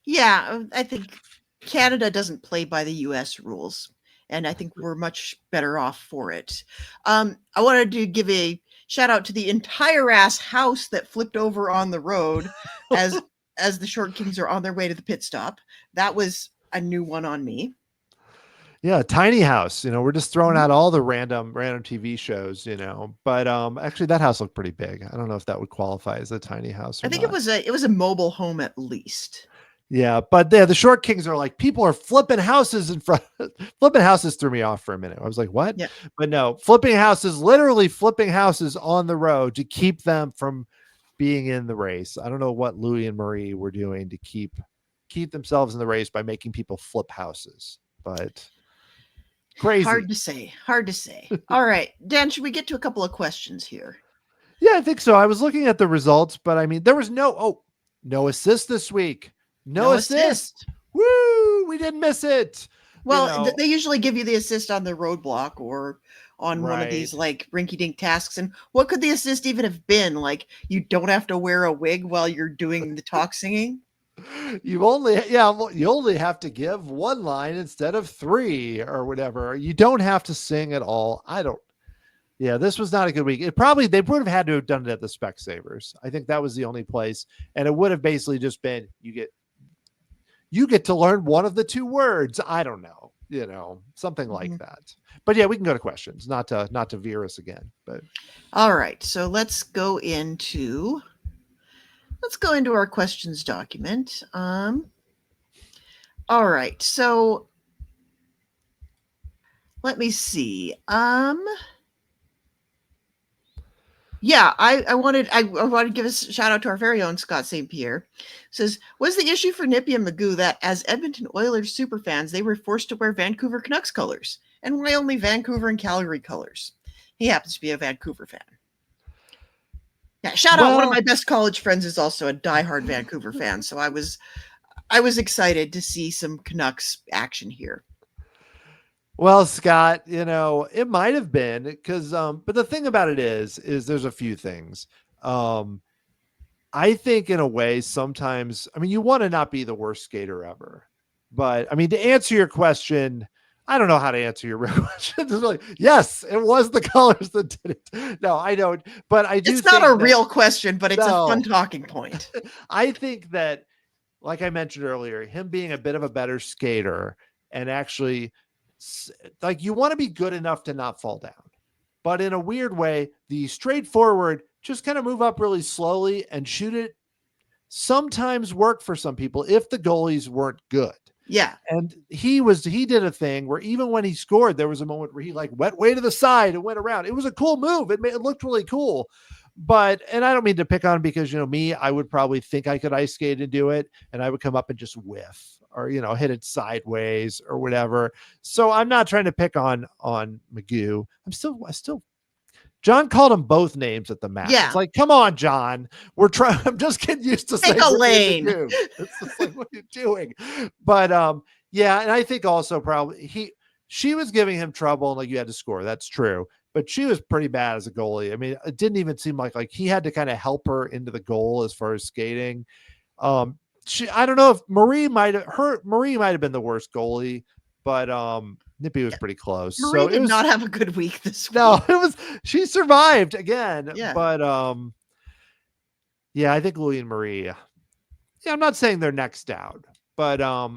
Yeah, I think Canada doesn't play by the U.S. rules, and I think we're much better off for it. I wanted to give a shout out to the entire ass house that flipped over on the road as the Short Kings are on their way to the pit stop. That was a new one on me. Yeah, tiny house. You know, we're just throwing out all the random TV shows, you know. But actually that house looked pretty big. I don't know if that would qualify as a tiny house or I think not. it was a mobile home at least. Yeah, but the Short Kings are like, people are flipping houses in front. Flipping houses threw me off for a minute. I was like, what? Yeah. But no, literally flipping houses on the road to keep them from being in the race. I don't know what Louis and Marie were doing to keep themselves in the race by making people flip houses, but crazy. Hard to say. All right, Dan, should we get to a couple of questions here? Yeah, I think so. I was looking at the results, but I mean, there was no assist this week. No assist. Woo! We didn't miss it. Well, they usually give you the assist on the roadblock or on one of these like rinky-dink tasks. And what could the assist even have been? Like, you don't have to wear a wig while you're doing the talk singing? You only have to give one line instead of 3 or whatever. You don't have to sing at all. Yeah, this was not a good week. They would have had to have done it at the Specsavers. I think that was the only place. And it would have basically just been, you get to learn one of the 2 words. I don't know, something like that. But yeah, we can go to questions, not to veer us again. But all right, so let's go into our questions document. All right, so let me see. Yeah, I wanted to give a shout out to our very own Scott St. Pierre. Says, was the issue for Nippy and Magoo that as Edmonton Oilers superfans, they were forced to wear Vancouver Canucks colors? And why only Vancouver and Calgary colors? He happens to be a Vancouver fan. Yeah, shout out. One of my best college friends is also a diehard Vancouver fan, so I was excited to see some Canucks action here. Well, Scott, it might have been because, but the thing about it is there's a few things. I think in a way, sometimes, I mean, you want to not be the worst skater ever, but I mean, to answer your question, I don't know how to answer your real question. Yes, it was the colors that did it. No, I don't, but I do. It's not a real question, but it's a fun talking point. I think that, like I mentioned earlier, him being a bit of a better skater and actually, like, you want to be good enough to not fall down, but in a weird way, the straightforward, just kind of move up really slowly and shoot it sometimes worked for some people if the goalies weren't good. Yeah. And he did a thing where even when he scored, there was a moment where he like went way to the side and went around. It was a cool move. It looked really cool. And I don't mean to pick on him because, me, I would probably think I could ice skate and do it. And I would come up and just whiff or, hit it sideways or whatever. So I'm not trying to pick on Magoo. I still, John called them both names at the match. Yeah. It's like, come on, John. I'm just getting used to saying a lane. It's just like, what are you doing? But yeah, and I think also probably she was giving him trouble and like you had to score. That's true. But she was pretty bad as a goalie. I mean, it didn't even seem like he had to kind of help her into the goal as far as skating. I don't know if Marie might have been the worst goalie, but Nippy was pretty close. Marie So it did was not have a good week this no, week. it was she survived again, Yeah. but yeah, I think Louis and Marie. Yeah, I'm not saying they're next out, but I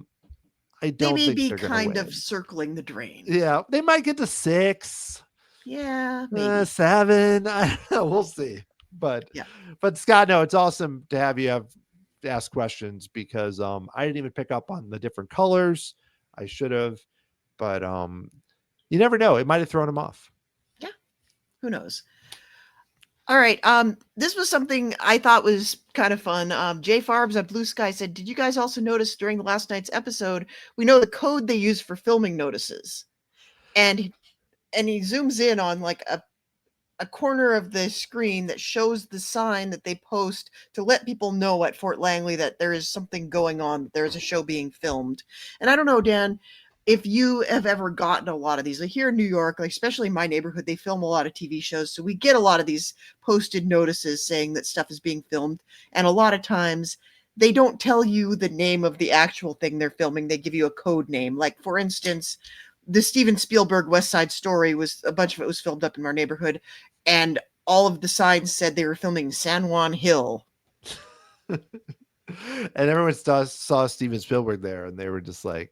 They don't may think be they're gonna kind of win. circling the drain. Yeah, they might get to 6, Yeah, maybe. 7. I don't know. We'll see. But Yeah. but Scott, no, it's awesome to have you ask questions because I didn't even pick up on the different colors. I should have, but you never know. It might have thrown him off. Yeah. Who knows? All right. This was something I thought was kind of fun. Jay Farbs at Blue Sky said, "Did you guys also notice during the last night's episode, we know the code they use for filming notices?" And he zooms in on like a corner of the screen that shows the sign that they post to let people know at Fort Langley that there is something going on, that there's a show being filmed. And I don't know, Dan, if you have ever gotten a lot of these. Like here in New York, like especially in my neighborhood, they film a lot of TV shows. So we get a lot of these posted notices saying that stuff is being filmed. And a lot of times they don't tell you the name of the actual thing they're filming. They give you a code name. Like for instance, the Steven Spielberg West Side Story was a bunch of it was filmed up in our neighborhood, and all of the signs said they were filming San Juan Hill. And everyone saw Steven Spielberg there, and they were just like,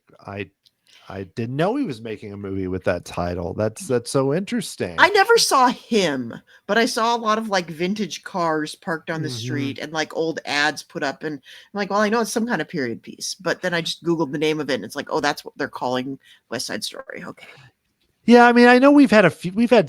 I didn't know he was making a movie with that title. That's so interesting. I never saw him, but I saw a lot of like vintage cars parked on the Mhm. street and like old ads put up. And I'm like, well, I know it's some kind of period piece. But then I just Googled the name of it and it's like, oh, that's what they're calling West Side Story. Okay. Yeah, I mean, I know we've had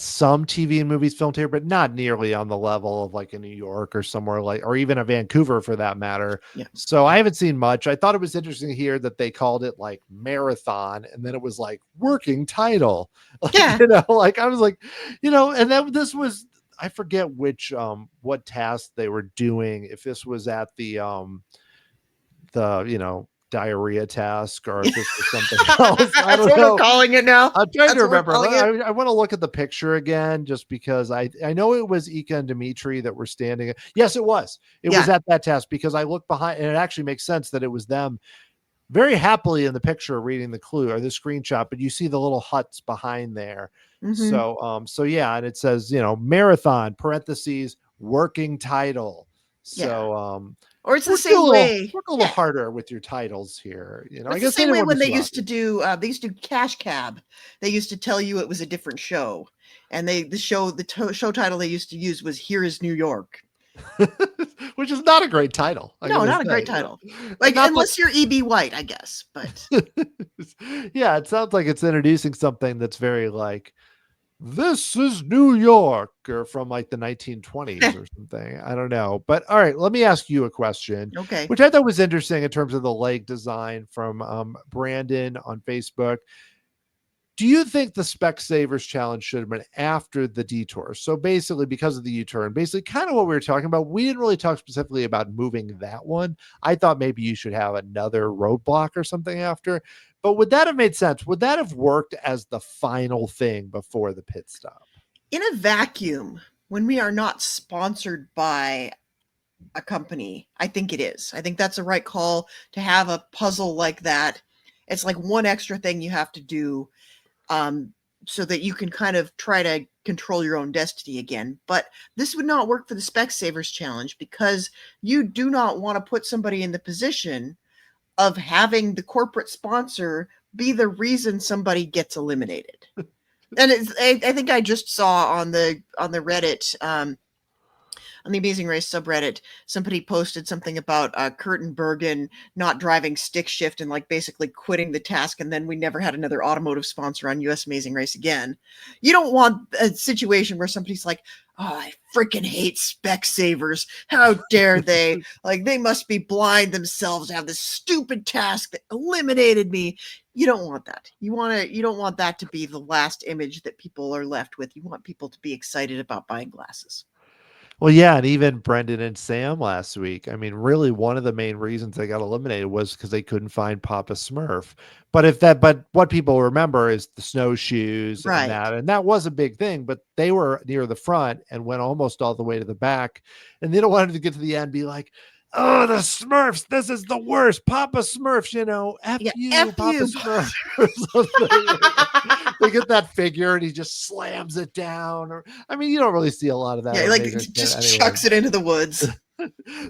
some TV and movies filmed here, but not nearly on the level of like a New York or somewhere like, or even a Vancouver for that matter. Yeah. So I haven't seen much. I thought it was interesting here that they called it like marathon, and then it was like working title. Like, Yeah. like I was like, and then this was I forget which what task they were doing. If this was at the diarrhea task or if this was something else. I That's don't what know. we're calling it now. I'm trying That's to what we're remember. calling it. I want to look at the picture again just because I know it was Ika and Dimitri that were standing. Yes, it was. It was Yeah. at that test because I looked behind and it actually makes sense that it was them very happily in the picture reading the clue or the screenshot, but you see the little huts behind there. Mhm. So yeah, and it says, marathon parentheses working title. Yeah. So Or it's the same way. work a little harder with your titles here. Or I it's the guess they same didn't way want to when be too obvious. they used to do Cash Cab. They used to tell you it was a different show, and the show title they used to use was "Here Is New York." Which is not a great title. No, not a great title. And Like not unless you're E.B. White, I guess. But yeah, it sounds like it's introducing something that's very like this is New York or from like the 1920s or something. I don't know. But all right, let me ask you a question, okay. which I thought was interesting in terms of the leg design from Brandon on Facebook. Do you think the Specsavers challenge should have been after the detour? So basically, because of the U-turn, basically kind of what we were talking about. We didn't really talk specifically about moving that one. I thought maybe you should have another roadblock or something after. But would that have made sense? Would that have worked as the final thing before the pit stop? In a vacuum, when we are not sponsored by a company, I think it is. I think that's the right call to have a puzzle like that. It's like one extra thing you have to do, so that you can kind of try to control your own destiny again. But this would not work for the Specsavers challenge because you do not want to put somebody in the position of having the corporate sponsor be the reason somebody gets eliminated. And I think I just saw on the Reddit, on the Amazing Race subreddit, somebody posted something about Kurt and Bergen not driving stick shift and like basically quitting the task, and then we never had another automotive sponsor on US Amazing Race again. You don't want a situation where somebody's like, oh, I freaking hate Specsavers. How dare they? Like they must be blind themselves to have this stupid task that eliminated me. You don't want that. You don't want that to be the last image that people are left with. You want people to be excited about buying glasses. Well, yeah, and even Brendan and Sam last week. I mean, really, one of the main reasons they got eliminated was because they couldn't find Papa Smurf. But what people remember is the snowshoes Right. and that was a big thing. But they were near the front and went almost all the way to the back, and they don't want to get to the end, and be like, "Oh, the Smurfs! This is the worst, Papa Smurfs! F Yeah. you, F Papa you. Smurf." Or something. They get that figure and he just slams it down. Or I mean, you don't really see a lot of that Yeah, on like Amazing Race Canada just anyway. chucks it into the woods.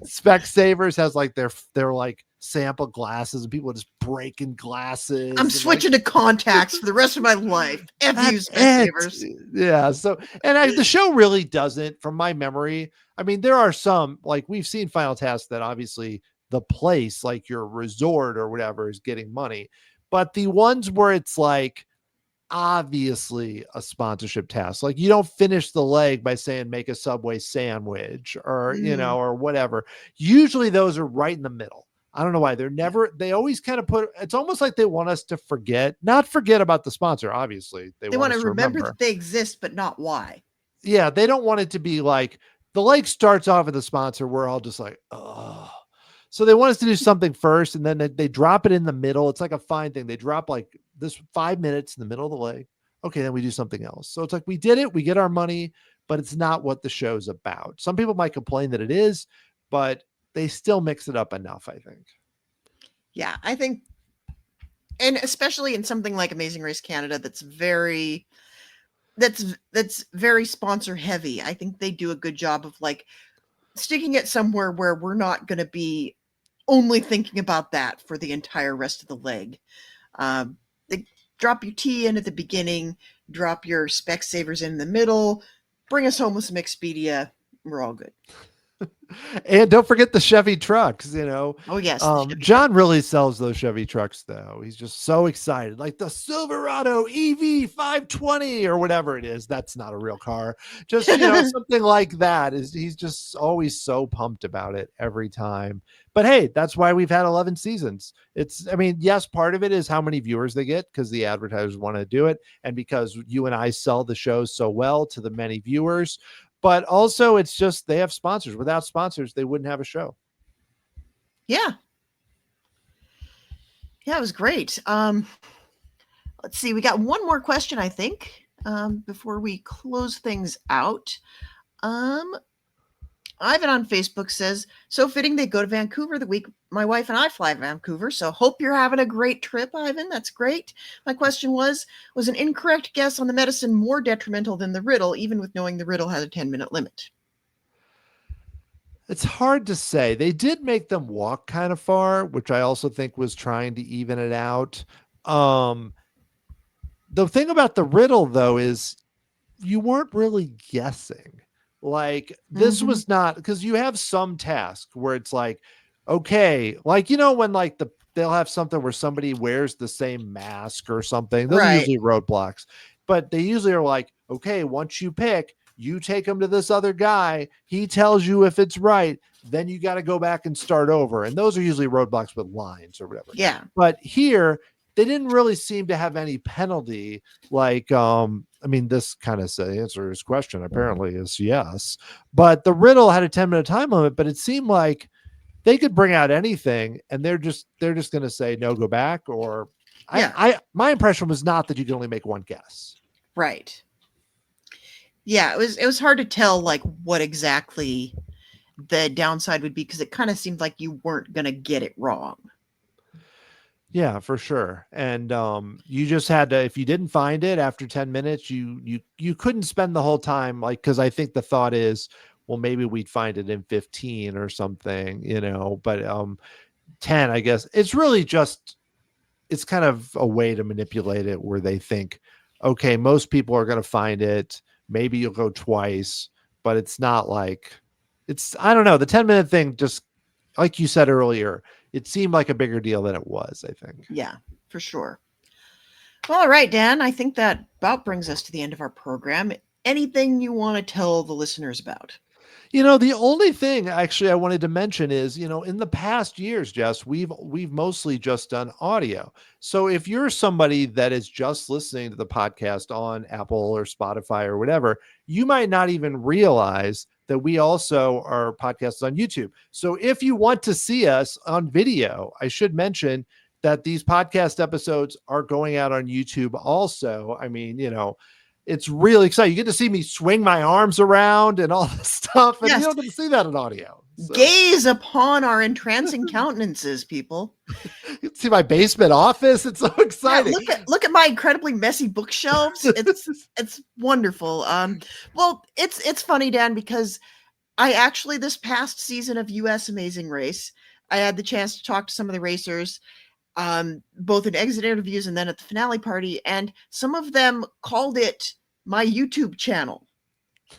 Specsavers has like their like sample glasses and people just breaking I'm glasses and like switching to contacts for the rest of my life. F you, that's it. Specsavers. Yeah. So the show really doesn't, from my memory. I mean, there are some, like we've seen Final Task, that obviously the place, like your resort or whatever, is getting money, but the ones where it's like obviously a sponsorship task. Like you don't finish the leg by saying make a Subway sandwich or, Mm, or whatever. Usually those are right in the middle. I don't know why yeah. they always kind of it's almost like they want us to not forget about the sponsor. Obviously they They want want us to to remember remember. that they exist, but not why. Yeah. They don't want it to be like the leg starts off with the sponsor. We're all just like, oh, so they want us to do something first, and then they drop it in the middle. It's like a fine thing. They drop like this 5 minutes in the middle of the leg. Okay, then we do something else. So it's like we did it, we get our money, but it's not what the show's about. Some people might complain that it is, but they still mix it up enough, I think. Yeah, I think, and especially in something like Amazing Race Canada, that's very sponsor heavy. I think they do a good job of like sticking it somewhere where we're not going to be only thinking about that for the entire rest of the leg. They drop your tea in at the beginning, drop your Specsavers in the middle, bring us home with some Expedia. We're all good. And don't forget the Chevy trucks, Oh yes, the Chevy truck. John really sells those Chevy trucks though. He's just so excited, like the Silverado EV 520 or whatever it is. That's not a real car. Just, something like that. He's just always so pumped about it every time. But hey, that's why we've had 11 seasons. I mean, yes, part of it is how many viewers they get because the advertisers want to do it. And because you and I sell the shows so well to the many viewers, but also it's just they have sponsors. Without sponsors, they wouldn't have a show. Yeah. Yeah, it was great. Let's see. We got one more question, I think, before we close things out. Um, Ivan on Facebook says, so fitting they go to Vancouver the week my wife and I fly to Vancouver. So hope you're having a great trip, Ivan. That's great. My question was an incorrect guess on the medicine more detrimental than the riddle, even with knowing the riddle has a 10-minute limit? It's hard to say. They did make them walk kind of far, which I also think was trying to even it out. Um, the thing about the riddle, though, is you weren't really guessing. Like, this Mm-hmm. was not, because you have some task where it's like, okay, like, when like they'll have something where somebody wears the same mask or something. Those are Right. usually roadblocks, but they usually are like, okay, once you pick, you take them to this other guy. He tells you if it's right. Then you got to go back and start over. And those are usually roadblocks with lines or whatever. Yeah. But here, they didn't really seem to have any penalty. Like, I mean, this kind of answer his question apparently is yes. But the riddle had a 10-minute time limit, but it seemed like they could bring out anything and they're just going to say no, go back. Or Yeah. my impression was not that you can only make one guess. Right. Yeah, it was hard to tell like what exactly the downside would be because it kind of seemed like you weren't going to get it wrong. Yeah, for sure. And you just had to, if you didn't find it after 10 minutes, you couldn't spend the whole time, like, because I think the thought is, well, maybe we'd find it in 15 or something, but 10, I guess it's really just, it's kind of a way to manipulate it where they think, okay, most people are going to find it. Maybe you'll go twice, but it's not like I don't know. The 10-minute thing, just like you said earlier, it seemed like a bigger deal than it was, I think. Yeah, for sure. All right, Dan, I think that about brings us to the end of our program. Anything you want to tell the listeners about? The only thing actually I wanted to mention is, in the past years, Jess, we've mostly just done audio. So if you're somebody that is just listening to the podcast on Apple or Spotify or whatever, you might not even realize that we also are podcasts on YouTube. So if you want to see us on video, I should mention that these podcast episodes are going out on YouTube also. I mean, it's really exciting. You get to see me swing my arms around and all this stuff, and you Yes. don't get to see that in audio. So. Gaze upon our entrancing countenances, people. You can see my basement office. It's so exciting. Yeah, look at my incredibly messy bookshelves. It's wonderful. Well, it's funny, Dan, because I actually, this past season of US Amazing Race, I had the chance to talk to some of the racers, both in exit interviews and then at the finale party, and some of them called it my YouTube channel.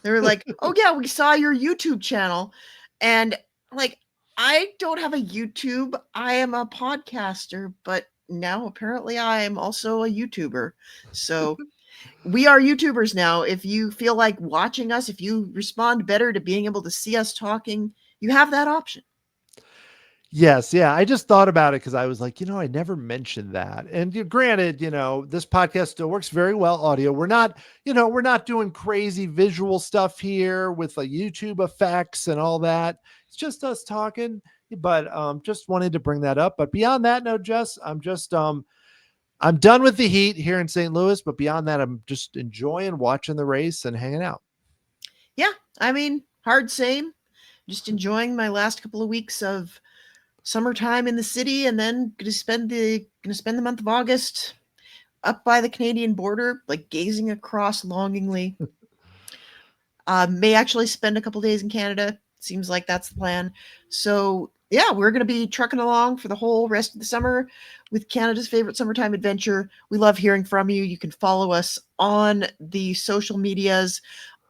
They were like, "Oh yeah, we saw your YouTube channel," and like, I don't have a YouTube. I am a podcaster, but now apparently I am also a YouTuber. So we are YouTubers now. If you feel like watching us, if you respond better to being able to see us talking, you have that option. Yes. Yeah. I just thought about it because I was like, I never mentioned that. And granted, this podcast still works very well audio. We're not doing crazy visual stuff here with like YouTube effects and all that. It's just us talking, but just wanted to bring that up. But beyond that, no, Jess, I'm done with the heat here in St. Louis, but beyond that, I'm just enjoying watching the race and hanging out. Yeah. I mean, hard same. Just enjoying my last couple of weeks of summertime in the city, and then gonna spend the month of August up by the Canadian border, like gazing across longingly. May actually spend a couple days in Canada. Seems like that's the plan. So yeah, we're going to be trucking along for the whole rest of the summer with Canada's favorite summertime adventure. We love hearing from you. You can follow us on the social medias.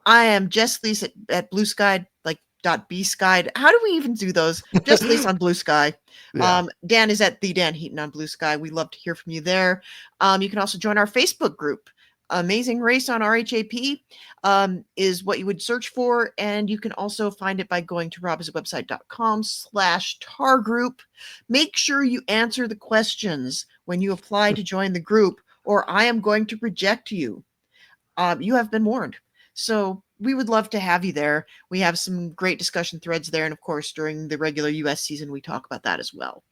I am Jess Liese at Blue Sky, like .bsky. How do we even do those? Jess Liese on Blue Sky. Yeah. Dan is at the Dan Heaton on Blue Sky. We love to hear from you there. You can also join our Facebook group. Amazing Race on RHAP is what you would search for, and you can also find it by going to robhasawebsite.com/tar group. Make sure you answer the questions when you apply to join the group, or I am going to reject you. You have been warned. So we would love to have you there. We have some great discussion threads there, and of course, during the regular US season, we talk about that as well.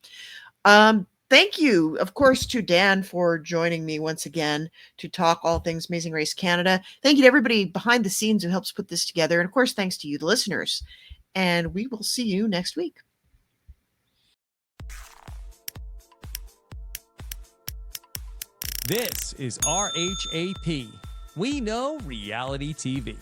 Thank you, of course, to Dan for joining me once again to talk all things Amazing Race Canada. Thank you to everybody behind the scenes who helps put this together. And of course, thanks to you, the listeners. And we will see you next week. This is RHAP. We know reality TV.